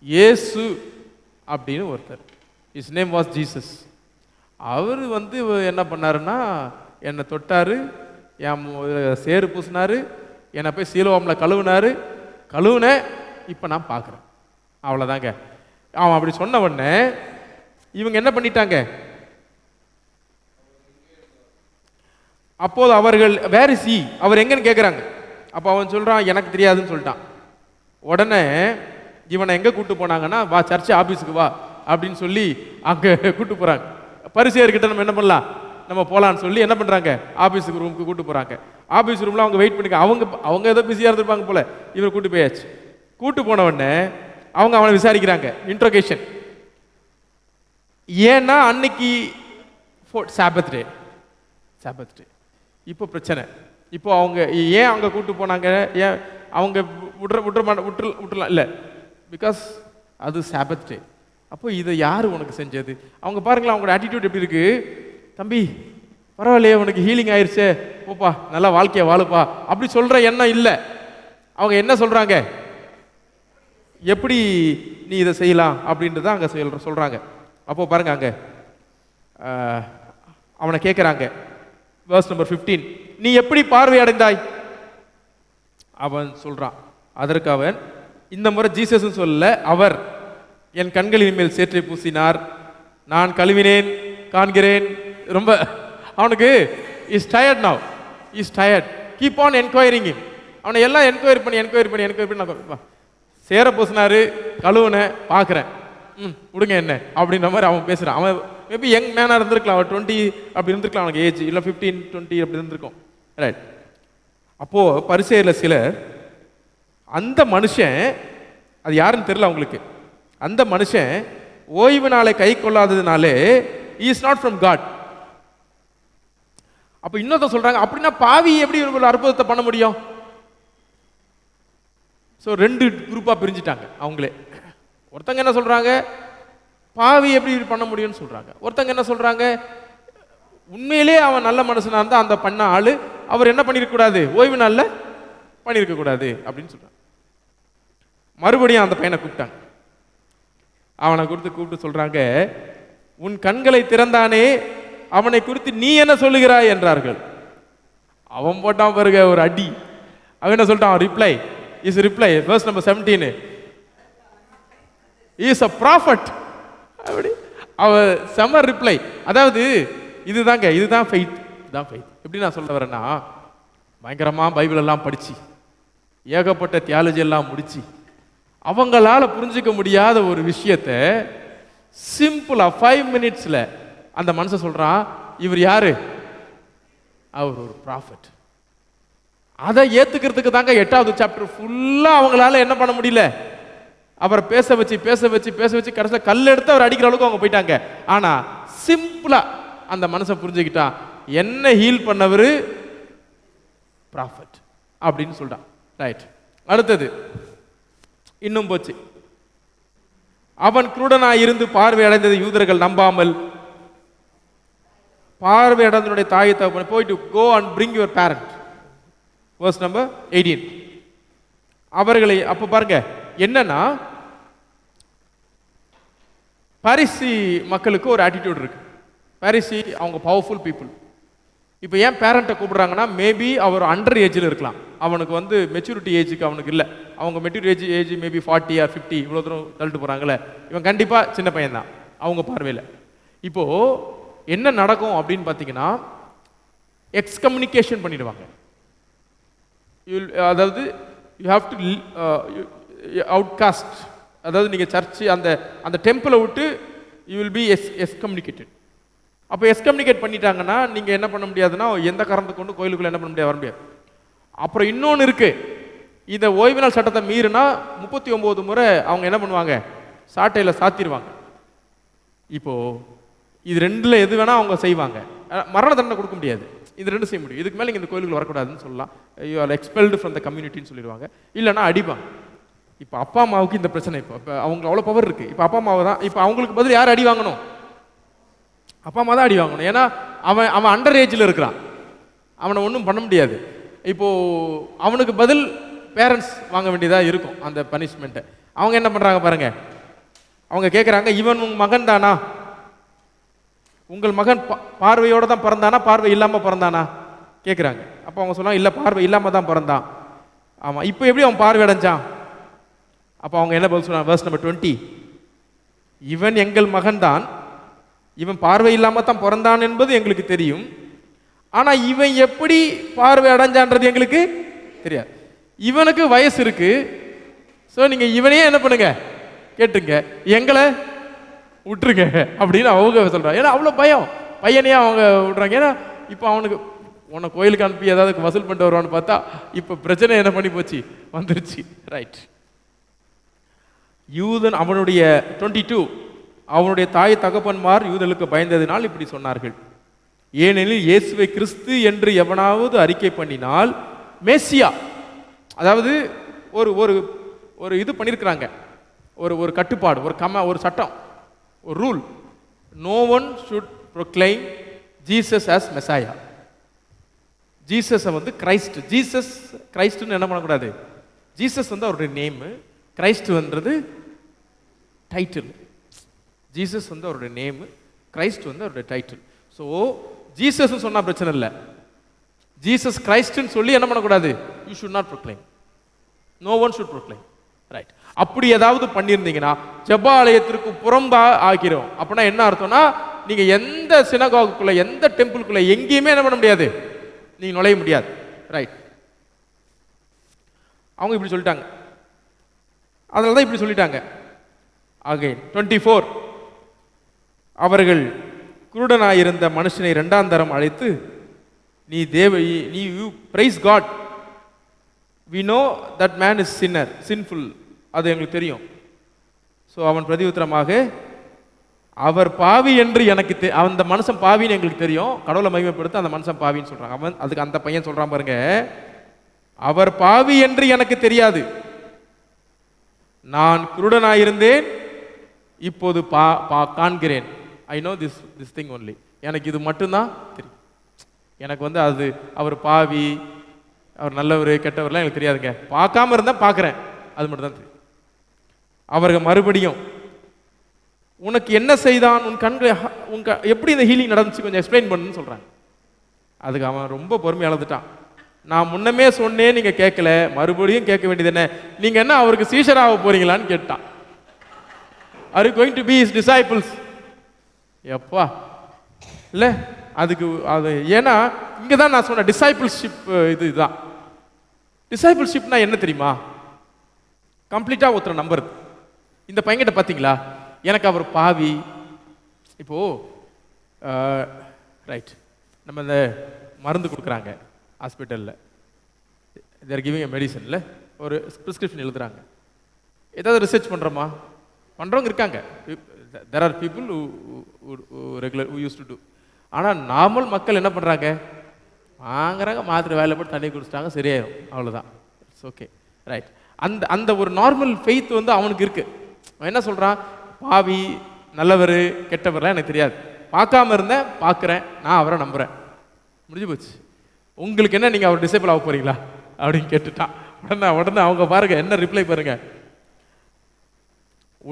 இயேசு அப்படின்னு ஒருத்தர், இஸ் நேம் வாஸ் ஜீசஸ். அவர் வந்து என்ன பண்ணாருன்னா, என்னை தொட்டார், என் சேறு பூசினார், என்னை போய் சீலோவாமில் கழுவுனேன், இப்போ நான் பார்க்குறேன். அவ்வளோதாங்க. அவன் அப்படி சொன்ன உடனே இவங்க என்ன பண்ணிட்டாங்க? அப்போது அவர்கள் வேர் இஸ் ஹி, அவர் எங்கன்னு கேட்குறாங்க. அப்போ அவன் சொல்கிறான், எனக்கு தெரியாதுன்னு சொல்லிட்டான். உடனே இவனை எங்கே கூட்டு போனாங்கன்னா, வா சர்ச்சு ஆஃபீஸுக்கு வா அப்படின்னு சொல்லி அங்கே கூட்டு போகிறாங்க. பரிசேயர்கிட்ட நம்ம என்ன பண்ணலாம், நம்ம போகலான்னு சொல்லி என்ன பண்ணுறாங்க, ஆஃபீஸுக்கு ரூமுக்கு கூட்டு போகிறாங்க. ஆஃபீஸ் ரூமில் அவங்க வெயிட் பண்ணிக்க, அவங்க ஏதோ பிஸியாக இருந்திருப்பாங்க போல. இவர் கூட்டு போயாச்சு. கூட்டு போன உடனே அவங்க அவனை விசாரிக்கிறாங்க, இன்ட்ரோகேஷன். ஏன்னா அன்னைக்கு சாபத் டே. இப்போ பிரச்சனை. இப்போ அவங்க ஏன் அங்கே கூட்டு போனாங்க, ஏன் அவங்க விட்டுறலாம் இல்லை, பிகாஸ் அது சாபத் டே. அப்போ இதை யார் உனக்கு செஞ்சது? அவங்க பாருங்களேன், அவங்களோட ஆட்டிடியூட் எப்படி இருக்கு. தம்பி பரவாயில்லையே, உனக்கு ஹீலிங் ஆயிடுச்சே, போப்பா நல்லா வாழ்க்கையை வாழுப்பா அப்படி சொல்கிற எண்ணம் இல்லை. அவங்க என்ன சொல்கிறாங்க, எப்படி நீ இதை செய்யலாம் அப்படின்றத அங்கே சொல்கிறாங்க. அப்போது பாருங்க, அங்கே அவனை கேட்குறாங்க. வேர்ஸ் நம்பர் 15, நீ எப்படி பார்வை அடைந்தாய்? அவன் சொல்கிறான். அதற்கு அவன், இந்த முறை ஜீசஸ் சொல்லல, அவர் என் கண்களின் மேல் சேற்றை பூசினார், நான் கழுவினேன், காண்கிறேன். ரொம்ப அவனுக்கு is tired now, is tired. Keep on enquiring him. அவனை எல்லாம் என்கொயரி பண்ணி நான் சேர பூசினாரு, கழுவுன, பார்க்குறேன், விடுங்க என்ன அப்படின்ற மாதிரி அவன் பேசுகிறான். அவன் மேபி யங் மேனாக இருந்திருக்கலாம், அவன் 20 அப்படி இருந்திருக்கலாம், அவனுக்கு ஏஜ் இல்லை 15-20 அப்படி இருந்திருக்கும், ரைட். அப்போது பரிசேயரில் சிலர், அந்த மனுஷன், அது யாருன்னு தெரியல அவங்களுக்கு, அந்த மனுஷன் ஓய்வு நாளை கை கொள்ளாததுனாலே இஸ் நாட் ஃப்ரம் காட். அப்போ இன்னொருத்த சொல்றாங்க, அப்படின்னா பாவி எப்படி ஒரு அற்புதத்தை பண்ண முடியும்? ஸோ 2 குரூப்பாக பிரிஞ்சுட்டாங்க அவங்களே. ஒருத்தங்க என்ன சொல்றாங்க, பாவி எப்படி பண்ண முடியும்னு சொல்றாங்க. ஒருத்தங்க என்ன சொல்றாங்க, உண்மையிலே அவன் நல்ல மனுஷனா இருந்தால் அந்த பண்ண ஆளு அவர் என்ன பண்ணிருக்கக்கூடாது, ஓய்வு நாளில் பண்ணியிருக்கக்கூடாது அப்படின்னு சொல்றாங்க. மறுபடியும் அந்த பையனை கூப்பிட்டாங்க. அவனை கூப்பிட்டு சொல்றாங்க, உன் கண்களை திறந்தானே, அவனை குறித்து நீ என்ன சொல்லுகிறாய் என்றார்கள். அவன் போட்டான் பாருங்க ஒரு அடி. அவன் என்ன சொல்லிட்டான், reply verse number 17, is a prophet. அப்படி அவ செம ரிப்ளை. அதாவது இதுதான் ஃபெய்த். எப்படி நான் சொல்ல வரேன்னா, பயங்கரமா பைபிள் எல்லாம் படிச்சு ஏகப்பட்ட தியாலஜி எல்லாம் முடிச்சு அவங்களால புரிஞ்சிக்க முடியாத ஒரு விஷயத்தை சிம்பிளா 5 மினிட்ஸ்ல அந்த மனுஷன் சொல்றான், இவர் யாரு, அவர் ஒரு ப்ராஃபட். அதை ஏத்துக்கிறதுக்கு தாங்க 8வது சாப்டர் ஃபுல்லா அவங்களால என்ன பண்ண முடியல, அவரை பேச வச்சு கடைசியில் கல் எடுத்து அவர் அடிக்கிற அளவுக்கு அவங்க போயிட்டாங்க. ஆனா சிம்பிளா அந்த மனுஷன் புரிஞ்சுக்கிட்டான், என்ன ஹீல் பண்ணவர் ப்ராஃபட் அப்படின்னு சொல்றான், ரைட். அடுத்தது இன்னும் போச்சு. அவன் குருடனாய் இருந்து பார்வை அடைந்தது யூதர்கள் நம்பாமல், பார்வை அடைந்தனுடைய தாயை தகப்பனை போயிட்டு go and bring your parent. Verse number 18. அவர்களை அப்ப பாருங்க என்னன்னா, பாரிசி மக்களுக்கு ஒரு ஆட்டிடியூட் இருக்கு. பாரிசி அவங்க பவர்ஃபுல் பீப்புள். இப்போ ஏன் பேரண்ட்டை கூப்பிடுறாங்கன்னா, மேபி அவர் அண்டர் ஏஜில் இருக்கலாம், அவனுக்கு வந்து மெச்சூரிட்டி ஏஜுக்கு அவனுக்கு இல்லை. அவங்க மெச்சூரிட்டி ஏஜ் மேபி 40 or 50 இவ்வளோ தூரம் தள்ளிட்டு போகிறாங்களே, இவன் கண்டிப்பாக சின்ன பையன் தான் அவங்க பார்வையில். இப்போது என்ன நடக்கும் அப்படின்னு பார்த்தீங்கன்னா, எக்ஸ்கம்யூனிகேஷன் பண்ணிடுவாங்க. அதாவது யூ ஹாவ் டு அவுட்காஸ்ட். அதாவது நீங்கள் சர்ச்சு அந்த டெம்பிளை விட்டு யூ வில் பி எஸ்கம்யூனிகேட்டட். அப்போ எஸ்கம்யூனிகேட் பண்ணிட்டாங்கன்னா நீங்கள் என்ன பண்ண முடியாதுன்னா, எந்த காரணத்தை கொண்டு கோயிலுக்குள்ளே என்ன பண்ண முடியாது, வர முடியாது. அப்புறம் இன்னொன்று இருக்கு, இந்த ஓய்வு நாள் சட்டத்தை மீறினா 39 முறை அவங்க என்ன பண்ணுவாங்க, சாட்டையில் சாத்திடுவாங்க. இப்போ இது ரெண்டுல எது வேணா அவங்க செய்வாங்க. மரண தண்டனை கொடுக்க முடியாது, இது ரெண்டு செய்ய முடியும். இதுக்கு மேலே இந்த கோயிலுக்கு வரக்கூடாதுன்னு சொல்லலாம், you are expelled from the கம்யூனிட்டின்னு சொல்லிடுவாங்க, இல்லைன்னா அடிப்பாங்க. இப்போ அப்பா அம்மாவுக்கு இந்த பிரச்சனை, இப்போ அவங்க அவ்வளோ பவர் இருக்குது. இப்போ அப்பா அம்மாவை தான், இப்போ அவங்களுக்கு பதில் யார் அடி வாங்கணும்? அப்பா அம்மா தான் அடி வாங்கணும். ஏன்னா அவன் அண்டர் ஏஜில் இருக்கிறான், அவனை ஒன்றும் பண்ண முடியாது. இப்போது அவனுக்கு பதில் பேரண்ட்ஸ் வாங்க வேண்டியதாக இருக்கும் அந்த பனிஷ்மெண்ட்டை. அவங்க என்ன பண்ணுறாங்க பாருங்க, அவங்க கேட்குறாங்க, இவன் உங்கள் மகன் தானா? உங்கள் மகன் பார்வையோடு தான் பிறந்தானா, பார்வை இல்லாமல் பிறந்தானா கேட்குறாங்க. அப்போ அவங்க சொல்லுவாங்க, இல்லை பார்வை இல்லாமல் தான் பிறந்தான். ஆமாம், இப்போ எப்படி அவன் பார்வை அடைஞ்சான்? அப்போ அவங்க என்ன பதில் சொல்லுவாங்க, verse number 20, இவன் எங்கள் மகன் தான், இவன் பார்வை இல்லாமல் தான் பிறந்தான் என்பது எங்களுக்கு தெரியும், ஆனால் இவன் எப்படி பார்வை அடைஞ்சான்றது எங்களுக்கு தெரியாது. இவனுக்கு வயசு இருக்கு, ஸோ நீங்கள் இவனையே என்ன பண்ணுங்க கேட்டுங்க, எங்களை விட்டுருங்க அப்படின்னு அவங்க சொல்கிறாங்க. ஏன்னா அவ்வளோ பயம், பையனையே அவங்க விட்றாங்க. ஏன்னா இப்போ அவனுக்கு உன்னை கோயிலுக்கு அனுப்பி ஏதாவது வசூல் பண்ணிட்டு வருவான்னு பார்த்தா இப்போ பிரச்சனை என்ன பண்ணி போச்சு, வந்துருச்சு. ரைட். யூதன் அவனுடைய 22, அவனுடைய தாய் தகப்பன்மார் யூதர்களுக்கு பயந்ததினால் இப்படி சொன்னார்கள். ஏனெனில் இயேசுவை கிறிஸ்து என்று எவனாவது அறிக்கை பண்ணினால் மேசியா, அதாவது ஒரு ஒரு ஒரு இது பண்ணியிருக்கிறாங்க, ஒரு கட்டுப்பாடு, ஒரு சட்டம், ஒரு rule, no one should proclaim Jesus as Messiah. ஜீசஸை வந்து கிரைஸ்ட், ஜீசஸ் கிரைஸ்ட்னு என்ன பண்ணக்கூடாது. ஜீசஸ் வந்து அவருடைய நேமு, கிரைஸ்ட் வந்துறது டைட்டில். ஜீசஸ் வந்து அவருடைய நேமு, கிரைஸ்ட் வந்து அவருடைய டைட்டில். ஸோ ஜீசஸ் சொன்னா பிரச்சனை இல்லை, ஜீசஸ் கிரைஸ்ட்னு சொல்லி என்ன பண்ணக்கூடாது, you should not proclaim, no one should proclaim. Right. அப்படி ஏதாவது பண்ணியிருந்தீங்கன்னா ஜெபாலயத்திற்கு புறம்பா ஆகிறோம். அப்படின்னா என்ன அர்த்தம்னா, நீங்க எந்த சினகாகுக்குள்ள, எந்த டெம்பிளுக்குள்ள எங்கேயுமே என்ன பண்ண முடியாது, நீங்க நுழைய முடியாது. ரைட். அவங்க இப்படி சொல்லிட்டாங்க, அதனால தான் இப்படி சொல்லிட்டாங்க. அகைன் 24, அவர்கள் குருடனாயிருந்த மனுஷனை 2ஆம் தரம் அழைத்து, நீ you praise God, we know that man is sinner, sinful, அது எங்களுக்கு தெரியும். ஸோ அவன் பிரதியுத்தரமாக, அவர் பாவி என்று எனக்கு அந்த மனுஷன் பாவின்னு எங்களுக்கு தெரியும், கடவுளை மகிமைப்படுத்த அந்த மனுஷன் பாவின்னு சொல்றாங்க. அவன் அதுக்கு அந்த பையன் சொல்றான் பாருங்க, அவர் பாவி என்று எனக்கு தெரியாது, நான் குருடனாயிருந்தேன், இப்போது காண்கிறேன். I know this thing only, எனக்கு இது மட்டும்தான் தெரியும். எனக்கு வந்து அது அவர் பாவி, அவர் நல்லவர் கெட்டவர்லாம் எனக்கு தெரியாதுங்க, பார்க்காம இருந்தால் பார்க்குறேன், அது மட்டும் தான் தெரியும். அவர்கள் மறுபடியும், உனக்கு என்ன செய்தான், உன் கண்களை எப்படி இந்த ஹீலிங் நடந்துச்சு கொஞ்சம் எக்ஸ்பிளைன் பண்ணுன்னு சொல்கிறாங்க. அதுக்கு அவன் ரொம்ப பொறுமை அளந்துட்டான். நான் முன்னமே சொன்னேன், நீங்கள் கேட்கல, மறுபடியும் கேட்க வேண்டியது என்ன, நீங்கள் என்ன அவருக்கு சீஷராக போறீங்களான்னு கேட்டான். Are you going to be his disciples? எப்பா இல்லை, அதுக்கு அது ஏன்னா இங்கே தான் நான் சொன்னேன், டிசைபிள்ஷிப் இதுதான். டிசைபிள்ஷிப்னா என்ன தெரியுமா, கம்ப்ளீட்டாக ஒருத்தரை நம்புறது. இந்த பையன்கிட்ட பார்த்தீங்களா, எனக்கு அவர் பாவி. இப்போ ரைட், நம்ம இந்த மருந்து கொடுக்குறாங்க ஹாஸ்பிட்டலில், தேர் கிவிங் எ மெடிசனில் ஒரு ப்ரிஸ்கிரிப்ஷன் எழுதுறாங்க. ஏதாவது ரிசர்ச் பண்ணுறோமா, பண்ணுறவங்க இருக்காங்க, there are people who used to do. ஆனால் நார்மல் மக்கள் என்ன பண்ணுறாங்க, வாங்குறாங்க, மாத்திரை வேலை போட்டு தண்ணி குடிச்சிட்டாங்க, சரியாயிரும், அவ்வளோதான், இட்ஸ் ஓகே. ரைட். அந்த ஒரு நார்மல் ஃபெய்த் வந்து அவனுக்கு இருக்கு. அவன் என்ன சொல்கிறான், பாவி நல்லவர் கெட்டவர்லாம் எனக்கு தெரியாது, பார்க்காம இருந்தேன், பார்க்குறேன், நான் அவரை நம்புகிறேன், முடிஞ்சு போச்சு. உங்களுக்கு என்ன, நீங்கள் அவர் டிசேபிள் ஆக போகிறீங்களா அப்படின்னு கேட்டுட்டான். உடனே அவங்க பாருங்க என்ன ரிப்ளை பாருங்க.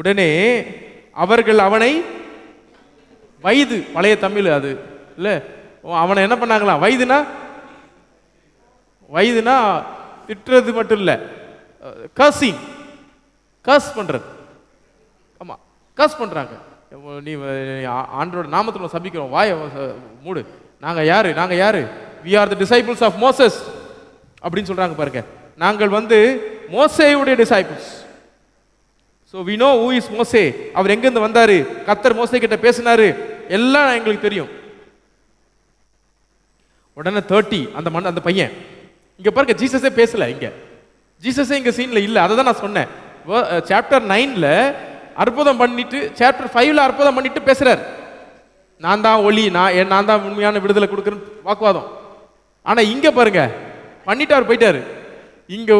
உடனே அவர்கள் அவனை வயது, பழைய தமிழ் அது இல்லை, அவனை என்ன பண்ணாங்களா, வயதுனா திட்டுறது மட்டும் இல்லை, கர்சிங், கர்ஸ் பண்றது. ஆமா, கர்ஸ் பண்றாங்க. நீ ஆண்டவரோட நாமத்தில் சபிக்கிறோம், வாய மூடு, நாங்க யாரு we are the disciples of Moses அப்படின்னு சொல்றாங்க பாருங்க. நாங்கள் வந்து மோசேயுடைய disciples. So we know who is Mose, அவர் எங்க இருந்து வந்தாரு, கர்த்தர் மோசே கிட்ட பேசினாரு, எல்லாம் எங்களுக்கு தெரியும். உடனே 30 அந்த பையன் இங்க பாருங்க, ஜீசஸே பேசல, இங்க ஜீசஸே இங்க சீன்ல இல்ல. அதை தான் நான் சொன்னேன். சாப்டர் 9ல அற்புதம் பண்ணிட்டு, சாப்டர் 5ல அற்புதம் பண்ணிட்டு பேசுறார். நான் தான் ஒளி, நான் தான் உண்மையான விடுதலை கொடுக்குறேன்னு வாக்குவாதம். ஆனா இங்க பாருங்க, பண்ணிட்டு அவர் போயிட்டாரு. இங்க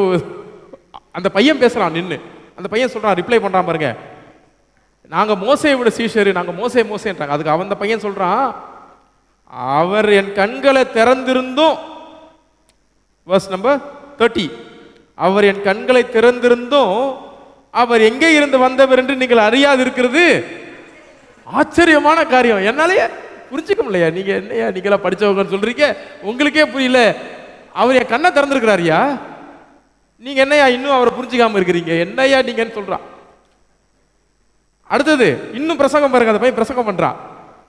அந்த பையன் பேசுறான் நின்னு. அந்த பையன் சொல்றான், ரிப்ளை பண்றான் பாருங்க, நாங்க மோசேயை விட சீஷரு, நாங்க மோசேன்றாங்க. அதுக்கு அந்த பையன் சொல்றான், அவர் என் கண்களை திறந்திருந்தும், verse number 30, அவர் என் கண்களை திறந்திருந்தும் அவர் எங்கே இருந்து வந்தவர் என்று நீங்கள் அறியாது இருக்கிறது ஆச்சரியமான காரியம். என்னாலேயே புரிஞ்சுக்க முடியலையா? நீங்க என்னையா நீங்களா படிச்சவங்கன்னு சொல்றீங்க, உங்களுக்கே புரியல. அவர் என் கண்ணை திறந்திருக்கிறாரியா, நீங்க என்னையா இன்னும் அவரை புரிஞ்சுக்காம இருக்கிறீங்க, என்னையா நீங்கன்னு சொல்றான். அடுத்தது இன்னும் பிரசங்கம் பாருங்க, அந்த பையன் பிரசங்கம் பண்றான்,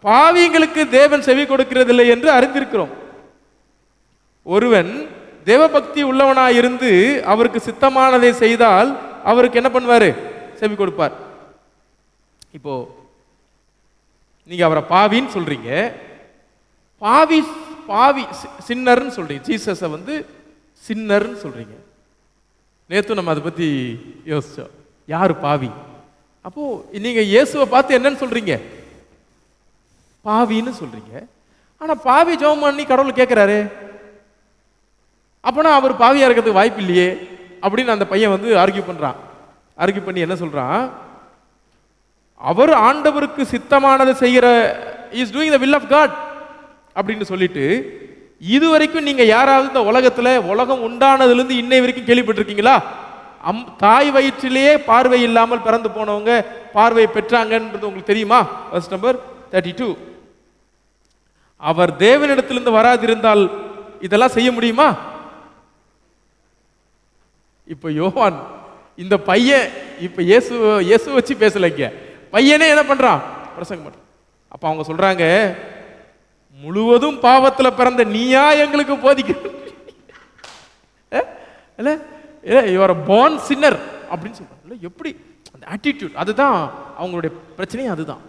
பாவிங்களுக்கு தேவன் செவி கொடுக்கிறதில்லை என்று அறிந்திருக்கிறோம். ஒருவன் தேவபக்தி உள்ளவனாய் இருந்து அவருக்கு சித்தமானதை செய்தால் அவருக்கு என்ன பண்ணுவாரு? செவி கொடுப்பார். இப்போ நீங்க அவரை பாவின்னு சொல்றீங்க, பாவி பாவி சின்னர்னு சொல்றீங்க, ஜீசஸை வந்து சின்னர்னு சொல்றீங்க. நேத்து நம்ம அதை பத்தி யோசிச்சோம், யாரு பாவி? அப்போ நீங்க இயேசுவை பார்த்து என்னன்னு சொல்றீங்க? பாவின்னு சொல்றீங்க. ஆனா பாவி ஜெபம் பண்ணி கடவுள் கேட்கிறாரு, அப்பனா அவர் பாவியா இருக்கிறதுக்கு வாய்ப்பு இல்லையே அப்படின்னு அந்த பையன் வந்து ஆர்கியூ பண்றான். ஆர்கியூ பண்ணி என்ன சொல்றான், அவர் ஆண்டவருக்கு சித்தமானதை செய்கிற, is doing the will of God அப்படின்னு சொல்லிட்டு, இதுவரைக்கும் நீங்க யாராவது இந்த உலகத்துல, உலகம் உண்டானதுல இருந்து இன்னை வரைக்கும் கேள்விப்பட்டிருக்கீங்களா? தாய் வயிற்றிலேயே பார்வை இல்லாமல் பிறந்து போனவங்க பார்வை பெற்றாங்கன்றது உங்களுக்கு தெரியுமா? verse number 32. அவர் தேவனிடத்திலிருந்து வராதிருந்தால் இதெல்லாம் செய்ய முடியுமா? இப்ப யோவான் இந்த பையன் இப்ப இயேசு வச்சு பேசலைங்க, பையனே என்ன பண்றான்? பிரசங்கம் பண்றான். அப்ப அவங்க சொல்றாங்க, முழுவதும் பாவத்துல பிறந்த நீயா எங்களுக்கு போதிக்க, யூ ஆர் born sinner அப்படின்னு சொல்றாங்க. எப்படி அந்த ஆட்டிடியூட், அதுதான் அவங்களுடைய பிரச்சனையே. அதுதான்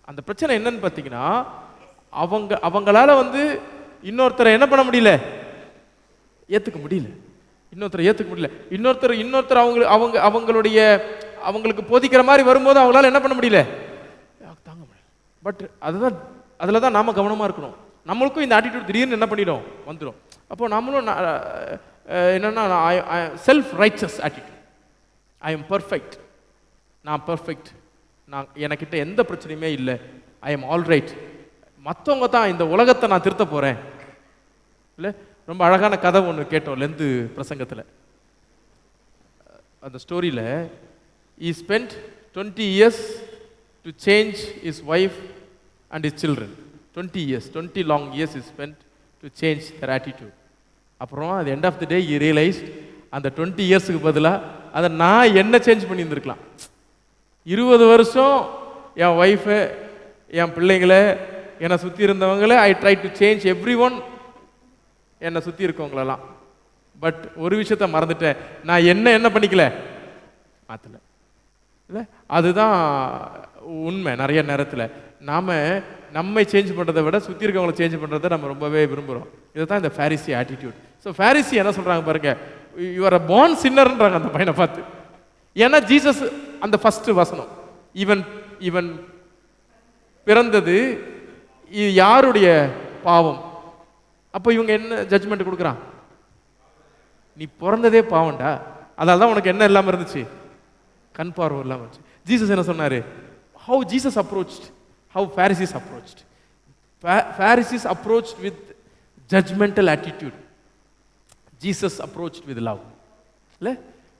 அந்த பிரச்சனை. என்னன்னு பார்த்தீங்கன்னா, அவங்களால வந்து இன்னொருத்தரை என்ன பண்ண முடியல, ஏத்துக்க முடியல. இன்னொருத்தரை ஏத்துக்க முடியல. இன்னொருத்தர் அவங்களுடைய அவங்களுக்கு போதிக்கிற மாதிரி வரும்போது அவங்களால என்ன பண்ண முடியல, தாங்க முடியல. பட் அதுதான், அதில் தான் நாம கவனமா இருக்கணும். நம்மளுக்கும் இந்த ஆட்டிடியூட் திடீர்னு என்ன பண்ணிடும், வந்துடும். அப்போ நம்மளும் என்னன்னா, self riches attitude, I am perfect, நான் பர்ஃபெக்ட், எனக்கிட்ட எந்த பிரச்சனையுமே இல்லை, ஐ எம் ஆல் ரைட், மற்றவங்க தான் இந்த உலகத்தை நான் திருத்த போறேன். இல்லை, ரொம்ப அழகான கதை ஒன்று கேட்டோம் லெந்து பிரசங்கத்தில். அந்த ஸ்டோரியில், he spent 20 years to change his wife and his children. 20 years, 20 long years he spent to change their attitude. அப்புறம் at the end of the day he realized, அந்த 20 இயர்ஸுக்கு பதிலாக அதை நான் என்ன சேஞ்ச் பண்ணியிருந்துருக்கலாம். 20 வருஷம் என் ஒய்ஃபை, என் பிள்ளைங்களை, என்னை சுற்றி இருந்தவங்களை, I try to change everyone, என்னை சுற்றி இருக்கவங்களெல்லாம். பட் ஒரு விஷயத்த மறந்துட்டேன், நான் என்ன பண்ணிக்கல, மாற்றல. இல்லை, அதுதான் உண்மை. நிறைய நேரத்தில் நம்மை சேஞ்ச் பண்ணுறதை விட சுற்றி இருக்கவங்களை சேஞ்ச் பண்ணுறதை நம்ம ரொம்பவே விரும்புகிறோம். இதுதான் இந்த ஃபாரிசி ஆட்டிடியூட். ஸோ ஃபாரிசி என்ன சொல்கிறாங்க பாருங்க, யூ ஆர் அ born sinnerன்றாங்க அந்த பையனை பார்த்து. ஏன்னா ஜீசஸ் அந்த ஃபர்ஸ்ட் வசனம், இவன் பிறந்தது இது யாருடைய பாவம்? அப்போ இவங்க என்ன ஜட்ஜ்மெண்ட் கொடுக்குறான், நீ பிறந்ததே பாவம்டா, அதனால தான் உனக்கு என்ன இல்லாமல் இருந்துச்சு, கண் பார்வை இல்லாமல் இருந்துச்சு. ஜீசஸ் என்ன சொன்னாரு? How Jesus approached, how Pharisees approached. Pharisees approached with judgmental attitude. Jesus approached with love. இல்லை,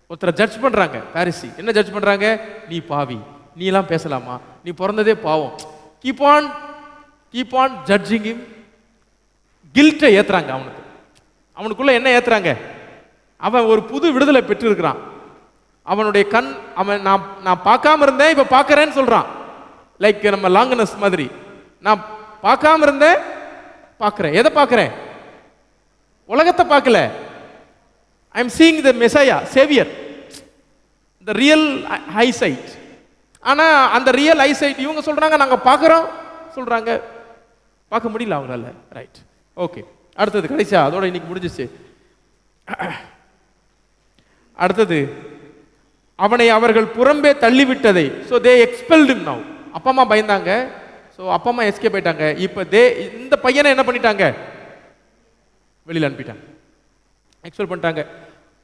ஒருத்தரை ஜட்ஜ் பண்றாங்க பாரிசி. என்ன ஜட்ஜ் பண்றாங்க? நீ பாவி, நீ எல்லாம் பேசலாமா, நீ பிறந்ததே பாவம். Keep on judging him. கில்ட்டை ஏத்துறாங்க அவனுக்குள்ள. என்ன ஏத்துறாங்க? அவன் ஒரு புது விடுதலை பெற்றிருக்கிறான். அவனுடைய கண், அவன் நான் பார்க்காம இருந்தேன், இப்ப பார்க்கறேன்னு சொல்றான். லைக் நம்ம லாங்கனஸ் மாதிரி, நான் பார்க்காம இருந்தேன், பார்க்கிறேன். எதை பார்க்கிறேன்? உலகத்தை பார்க்கல. I am seeing the மெசாயா, Xavier, the real eyesight. ஆனா அந்த ரியல் ஐசைட் இவங்க சொல்றாங்க நாங்க பார்க்கறோம் சொல்றாங்க, பார்க்க முடியல அவங்களால. Right, okay. அடுத்தது கடைசியா, அதோட இன்னைக்கு முடிஞ்சிச்சு. அடுத்தது, அவனை அவர்கள் புறம்பே தள்ளிவிட்டதை, ஸோ தே எக்ஸ்பெல்டு நவ். அப்பா அம்மா பயந்தாங்க, ஸோ அப்பா அம்மா எஸ்கேப் ஆயிட்டாங்க. இப்போ இந்த பையனை என்ன பண்ணிட்டாங்க? வெளியில் அனுப்பிட்டாங்க, எக்ஸ்பெல் பண்ணிட்டாங்க.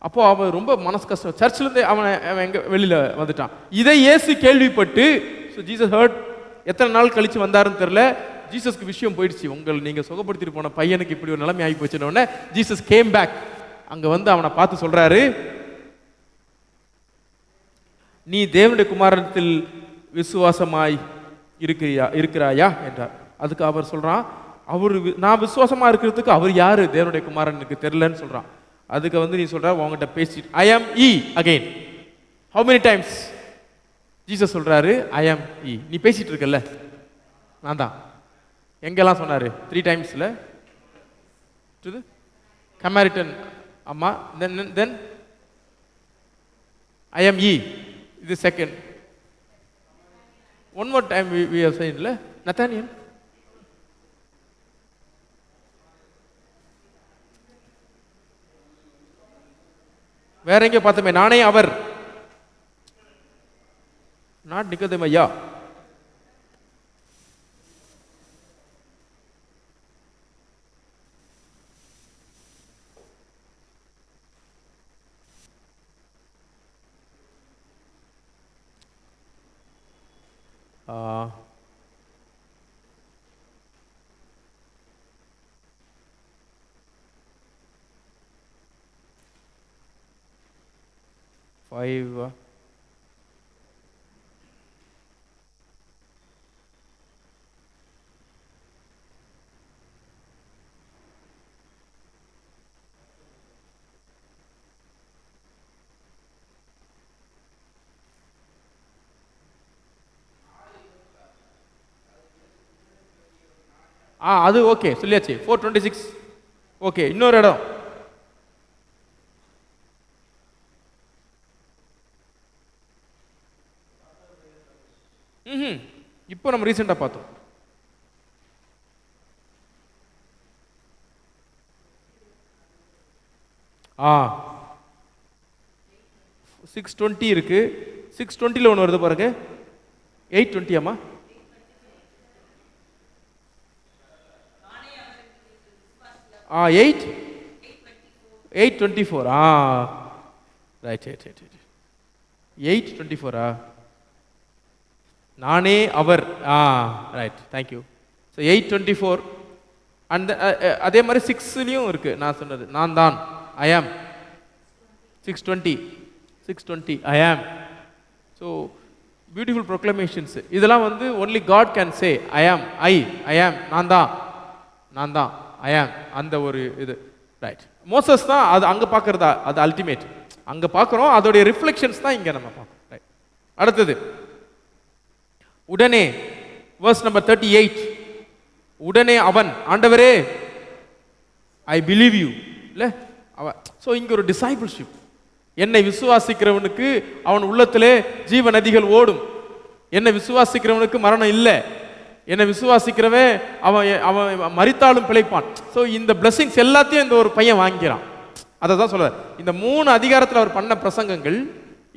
அப்போ அவன் ரொம்ப மனசு கஷ்டம். சர்ச்சிலேருந்து அவன் எங்கே வெளியில் வந்துட்டான். இதை இயேசு கேள்விப்பட்டு, ஸோ ஜீசஸ் ஹர்ட். எத்தனை நாள் கழித்து வந்தாருன்னு தெரில. ஜீசஸ்க்கு விஷயம் போயிடுச்சு, நீங்கள் சுகப்படுத்திட்டு போன பையனுக்கு இப்படி ஒரு நிலைமை ஆகி போச்சுன்னொடனே ஜீசஸ் கேம் பேக். அங்கே வந்து அவனை பார்த்து சொல்கிறாரு, நீ தேவனுடைய குமாரனத்தில் விசுவாசமாய் இருக்கிறாயா என்றார். அதுக்கு அவர் சொல்கிறான், நான் விசுவாசமாக இருக்கிறதுக்கு அவர் யார்? தேவனுடைய குமாரன் எனக்கு தெரிலன்னு சொல்கிறான். அதுக்கு வந்து நீ சொல்கிற, உங்ககிட்ட பேசிட்டு I am he again. How many times Jesus சொல்கிறாரு ஐ ஆம் இ? நீ பேசிகிட்டு இருக்கல, நான் தான். எங்கெல்லாம் சொன்னார்? 3 டைம்ஸில் டு தி கமாரிட்டன் அம்மா, தென் ஐ ஆம் இ, இது second. One more time we have said இல்ல, நத்தானியல். வேற எங்க பார்த்தோமே, நானே அவர், நாட் நிக்கோதேம் ஐயா. Five. அது ஓகே சொல்லியாச்சு. 4:26. ஓகே, இன்னொரு இடம். இப்போ நம்ம ரீசெண்டா பார்த்தோம். ஆ 6:20 இருக்கு. 6:20ல ஒன்று வருது பாருங்க. 8:20 ஆமா? ஆ 8:24. ரைட் 8:24. நானே அவர். Right, thank you. ஸோ 8:24. அந்த அதே மாதிரி 6லையும் இருக்கு நான் சொன்னது, நான் தான், ஐ ஆம். 6:20 I am. So beautiful proclamations. இதெல்லாம் வந்து only God can say I am. I ஆம், நான் தான் ஐ ஆம். அந்த ஒரு இது ரைட். மோசஸ் தான் அது அங்கே பார்க்குறதா, அது அல்டிமேட். அங்கே பார்க்குறோம், அதோடைய ரிஃப்ளெக்ஷன்ஸ் தான் இங்கே நம்ம பார்க்கணும். ரைட். அடுத்தது, உடனே verse number 38. உடனே அவன், ஆண்டவரே ஐ பிலீவ் யூ இல்ல அவன். ஸோ இங்க ஒரு டிசைபிள்ஷிப். என்னை விசுவாசிக்கிறவனுக்கு அவன் உள்ளத்திலே ஜீவ நதிகள் ஓடும். என்னை விசுவாசிக்கிறவனுக்கு மரணம் இல்லை. என்னை விசுவாசிக்கிறவன் அவன் மரித்தாலும் பிழைப்பான். ஸோ இந்த பிளஸிங்ஸ் எல்லாத்தையும் இந்த ஒரு பையன் வாங்கிறான். அதை தான் சொல்ல, இந்த 3 அதிகாரத்தில் அவர் பண்ண பிரசங்கங்கள்,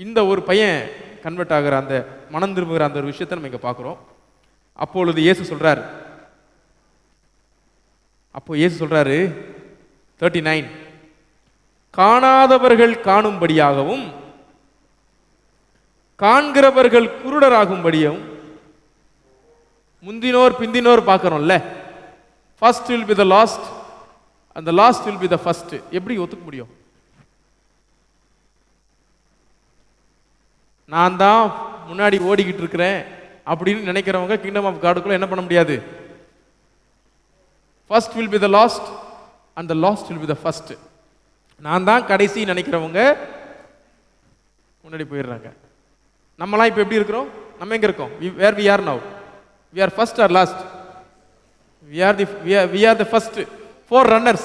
இந்த ஒரு பையன் கன்வெர்ட் ஆகிற, அந்த மனம் திரும்புகிற அந்த ஒரு விஷயத்தை நம்ம இங்கே பார்க்குறோம். அப்பொழுது இயேசு சொல்றாரு, 39, காணாதவர்கள் காணும்படியாகவும் காண்கிறவர்கள் குருடராகும்படியும். முந்தினோர் பிந்தினோர் பார்க்கறோம்ல, first will be the last and the last will be the first. எப்படி ஒத்துக்க முடியும்? நான் தான் முன்னாடி ஓடிக்கிட்டு இருக்கிறேன் அப்படின்னு நினைக்கிறவங்க கிங்டம் ஆஃப் காடுக்குள்ள என்ன பண்ண முடியாது. First will be the last and the last will be the first. நான் தான் கடைசி நினைக்கிறவங்க முன்னாடி போயிடுறாங்க. நம்மலாம் இப்போ எப்படி இருக்கிறோம்? நம்ம எங்க இருக்கோம்? where we are now? We are first or last? We are the first. 4 runners.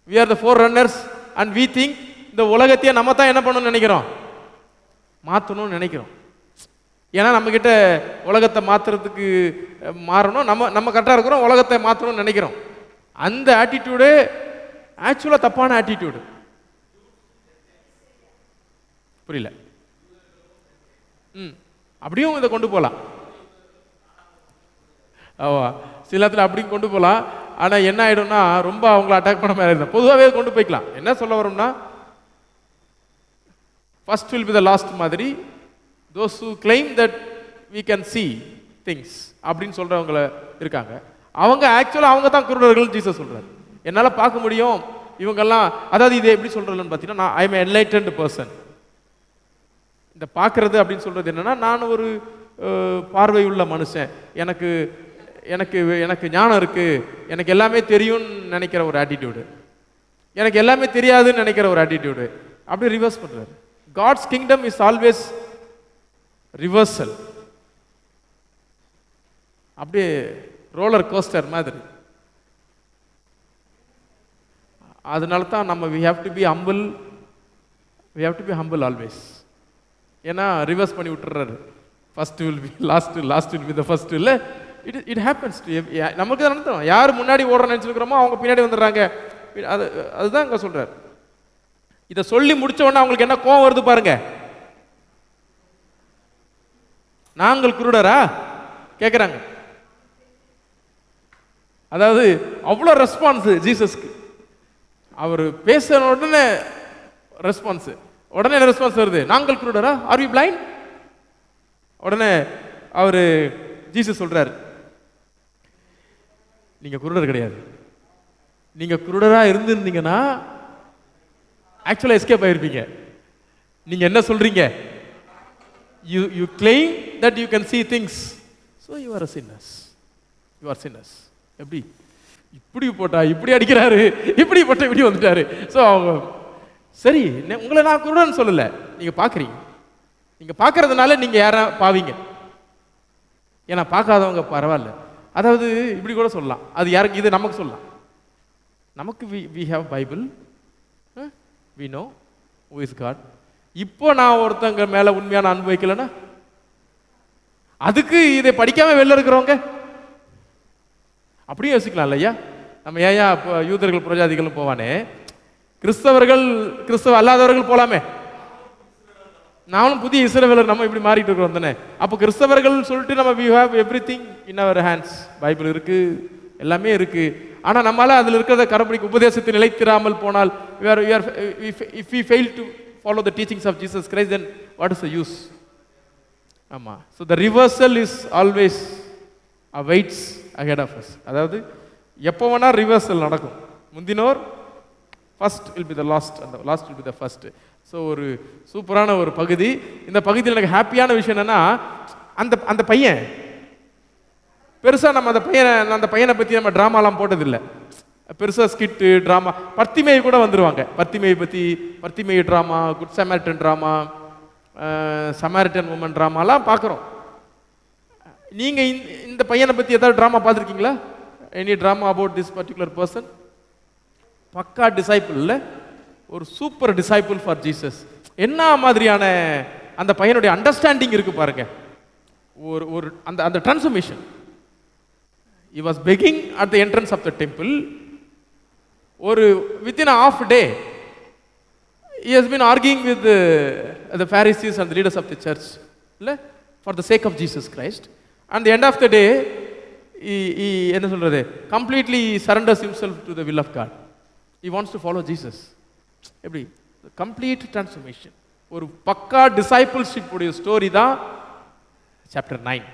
We are the 4 runners and we think இந்த உலகத்தையே நம்ம தான் என்ன பண்ணணும்னு நினைக்கிறோம், மாற்றணும்னு நினைக்கிறோம். ஏன்னா நம்மக்கிட்ட உலகத்தை மாற்றுறதுக்கு மாறணும், நம்ம கரெக்டாக இருக்கிறோம், உலகத்தை மாற்றணும்னு நினைக்கிறோம். அந்த ஆட்டிடியூடு ஆக்சுவலாக தப்பான ஆட்டிடியூடு. புரியல. அப்படியும் இதை கொண்டு போகலாம். சில இடத்துல அப்படியும் கொண்டு போகலாம். ஆனால் என்ன ஆகிடும்னா ரொம்ப அவங்கள அட்டாக் பண்ண மாதிரி இருக்கும். பொதுவாகவே கொண்டு போய்க்கலாம். என்ன சொல்ல வரோம்னா, first will be the last மாதிரி, those who claim that we can see things அப்படின்னு சொல்றவங்க இருக்காங்க. அவங்க ஆக்சுவலாக அவங்க தான் குருடர்கள் ஜீசஸ் சொல்றாரு. என்னால் பார்க்க முடியும் இவங்கெல்லாம். அதாவது இதை எப்படி சொல்றதுன்னு பார்த்தீங்கன்னா, ஐ எம் என்லைட்டன்ட் பர்சன். இந்த பார்க்கறது அப்படின்னு சொல்றது என்னன்னா, நான் ஒரு பார்வை உள்ள மனுஷன், எனக்கு எனக்கு எனக்கு ஞானம் இருக்கு, எனக்கு எல்லாமே தெரியும்னு நினைக்கிற ஒரு ஆட்டிடியூடு, எனக்கு எல்லாமே தெரியாதுன்னு நினைக்கிற ஒரு ஆட்டிடியூடு, அப்படியே ரிவர்ஸ் பண்றாரு. God's kingdom is always reversal. அப்படியே ரோலர் கோஸ்டர் மாதிரி. அதனால தான் நம்ம we have to be humble always. ஏன்னா ரிவர்ஸ் பண்ணி விட்டுறாரு. First will B last, last will be the first. இல்லை, இட் ஹேப்பன்ஸ் டு நமக்கு தான் நடத்தும். யார் முன்னாடி ஓடுற நினச்சிருக்கிறோமோ அவங்க பின்னாடி வந்துடுறாங்க. அதுதான் அங்கே சொல்றாரு. இதை சொல்லி முடிச்ச உடனே அவங்களுக்கு என்ன கோவம் வருது பாருங்க. நாங்கள் குருடரா கேட்குறாங்க. அதாவது அவ்வளோ ரெஸ்பான்ஸ் ஜீசஸ்க்கு. அவர் பேசின உடனே ரெஸ்பான்ஸ், உடனே என்ன ரெஸ்பான்ஸ் வருது? நாங்கள் குருடரா, ஆர் வி பிளைண்ட்? உடனே அவர் ஜீசஸ் சொல்றாரு, நீங்க குருடர் கிடையாது. நீங்க குருடரா இருந்திருந்தீங்கன்னா ஆக்சுவலா எஸ்கேப் ஆயிருப்பீங்க. நீங்க என்ன சொல்றீங்க? you claim that you can see things, so you are a sinners. You are sinners. எப்படி இப்படி போட்டா இப்படி அடிக்கிறாரு, இப்படி போட்டா இப்படி வந்துட்டாரு. ஸோ சரி, உங்களை நான் குருடன்னு சொல்லல, நீங்க பாக்குறீங்க. நீங்க பாக்குறதுனால நீங்க யாரா பாவீங்க. ஏன்னா பார்க்காதவங்க பரவாயில்ல. அதாவது இப்படி கூட சொல்லலாம். அது யாருக்கு? இது நமக்கு சொல்லலாம். நமக்கு we have Bible, we know who is God. இப்போ நான் ஒருத்தங்க மேல உண்மையான அன்பு வைக்கலன்னா, அதுக்கு இதை படிக்காம வெளில இருக்கிறவங்க அப்படியே யோசிக்கலாம் இல்லையா? நம்ம ஏன் இப்போ யூதர்கள் புரஜாதிகளும் போவானே, கிறிஸ்தவர்கள் கிறிஸ்தவ அல்லாதவர்கள் போலாமே. நானும் புதிய இஸ்ரவேலர், நம்ம இப்படி மாறிட்டு இருக்கிறோம் தானே. அப்போ கிறிஸ்தவர்கள் சொல்லிட்டு நம்ம we have everything in our hands. Bible இருக்கு, எல்லாமே இருக்கு. ஆனா நம்மளால அதுல இருக்கிறத கடைபிடிக்க உபதேசத்தை நிலைத்திராமல் போனால், if we fail to follow the teachings of Jesus Christ, then what is the use? ஆமா. So the reversal is always awaits ahead of us. அதாவது எப்போ வேணா ரிவர்சல் நடக்கும். முந்தினோர் first will be the last and the last will be the first. So ஒரு சூப்பரான ஒரு பகுதி. இந்த பகுதியில் எனக்கு ஹாப்பியான விஷயம் என்னன்னா, அந்த பையன் பெருசாக நம்ம அந்த பையனை பற்றி நம்ம ட்ராமாலாம் போட்டதில்லை. பெருசாக ஸ்கிட்டு ட்ராமா, பர்த்திமேய் கூட வந்துருவாங்க. Bartimaeus drama, good Samaritan drama, Samaritan woman ட்ராமாலாம் பார்க்குறோம். நீங்கள் இந்த பையனை பற்றி ஏதாவது ட்ராமா பார்த்துருக்கீங்களா? Any drama about this particular person? பக்கா டிசைபிள் இல்லை, ஒரு சூப்பர் டிசைபிள் ஃபார் ஜீசஸ். என்ன மாதிரியான அந்த பையனுடைய அண்டர்ஸ்டாண்டிங் இருக்கு பாருங்க. ஒரு அந்த transformation. he was begging at the entrance of the temple. ஒரு within a half day he has been arguing with the Pharisees and the leaders of the church, இல்லை, for the sake of Jesus Christ. And the end of the day he என்ன சொல்றது, completely surrenders himself to the will of God. He wants to follow Jesus. எப்படி complete transformation. ஒரு பக்கா discipleship உடைய story தான் chapter 9.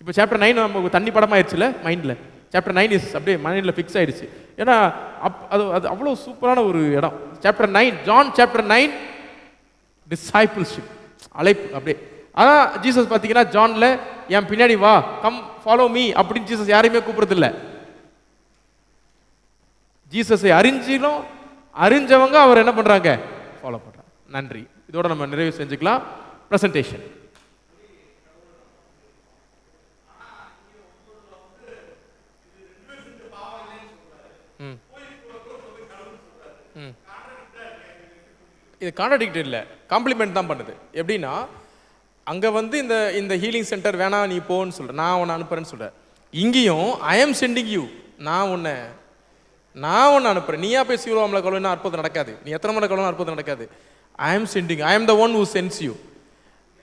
இப்போ chapter 9 நமக்கு தண்ணி படமாயிருச்சுல மைண்டில். சாப்டர் 9 இஸ் அப்படியே மைண்டில் ஃபிக்ஸ் ஆயிடுச்சு. ஏன்னா அது அவ்வளோ சூப்பரான ஒரு இடம். சாப்டர் 9, ஜான் சாப்டர் 9, டிசைபிள்ஷிப், அழைப்பு. அப்படியே அதான் ஜீசஸ் பார்த்தீங்கன்னா ஜான்ல என் பின்னாடி வா, கம் ஃபாலோ மீ அப்படின்னு ஜீசஸ் யாரையுமே கூப்பிடுறது இல்லை. ஜீசஸை அறிஞ்சவங்க அவர் என்ன பண்றாங்க? ஃபாலோ பண்றாங்க. நன்றி. இதோட நம்ம நிறைவு செஞ்சுக்கலாம் பிரசன்டேஷன். இது கான்ட்ராடிக்ட் இல்லை, காம்ப்ளிமெண்ட் தான் பண்ணுது. எப்படின்னா, அங்கே வந்து இந்த ஹீலிங் சென்டர் வேணாம் நீ போன்னு சொல்கிறேன், நான் உன்னை அனுப்புறேன்னு சொல்கிறேன். இங்கேயும் ஐ எம் சென்டிங் யூ, நான் ஒன்று அனுப்புகிறேன். நீயா போய் சிவராமில் கழுவுனா அற்புதம் நடக்காது, நீ எத்தனை மணி கழுவுனா அற்புதம் நடக்காது. ஐ ஆம் சென்டிங், ஐ ஆம் the one who sense you.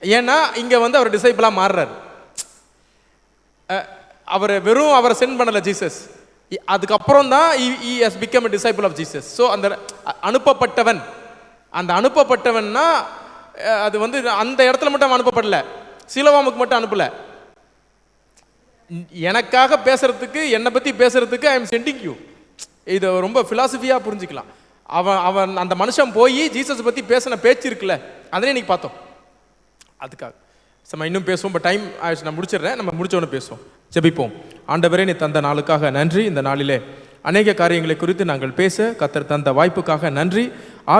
ஏன்னா இங்கே வந்து அவர் டிசைபிளாக மாறுறாரு. அவர் வெறும் அவரை சென்ட் பண்ணலை ஜீசஸ், அதுக்கப்புறம் தான் he has become a disciple of Jesus. So அந்த அனுப்பப்பட்டவன், அந்த அனுப்பப்பட்டவன்னா அது வந்து அந்த இடத்துல மட்டும் அவன் அனுப்பப்படல, சிலோவாமுக்கு மட்டும் அனுப்பல, எனக்காக பேசுறதுக்கு, என்னை பற்றி பேசுறதுக்கு ஐ எம் சென்டிங் யூ. இதை ரொம்ப ஃபிலாசபியாக புரிஞ்சுக்கலாம். அவன் அந்த மனுஷன் போய் ஜீசஸ் பற்றி பேசின பேச்சு இருக்குல்ல, அதனே இன்னைக்கு பார்த்தோம். அதுக்காக நம்ம இன்னும் பேசுவோம், பட் டைம் ஆயிடுச்சு, நான் முடிச்சிடுறேன். நம்ம முடிச்சோன்னு பேசுவோம். ஜெபிப்போம். ஆண்டவரே, நீ தந்த நாளுக்காக நன்றி. இந்த நாளிலே அநேக காரியங்களை குறித்து நாங்கள் பேச கர்த்தர் தந்த வாய்ப்புக்காக நன்றி.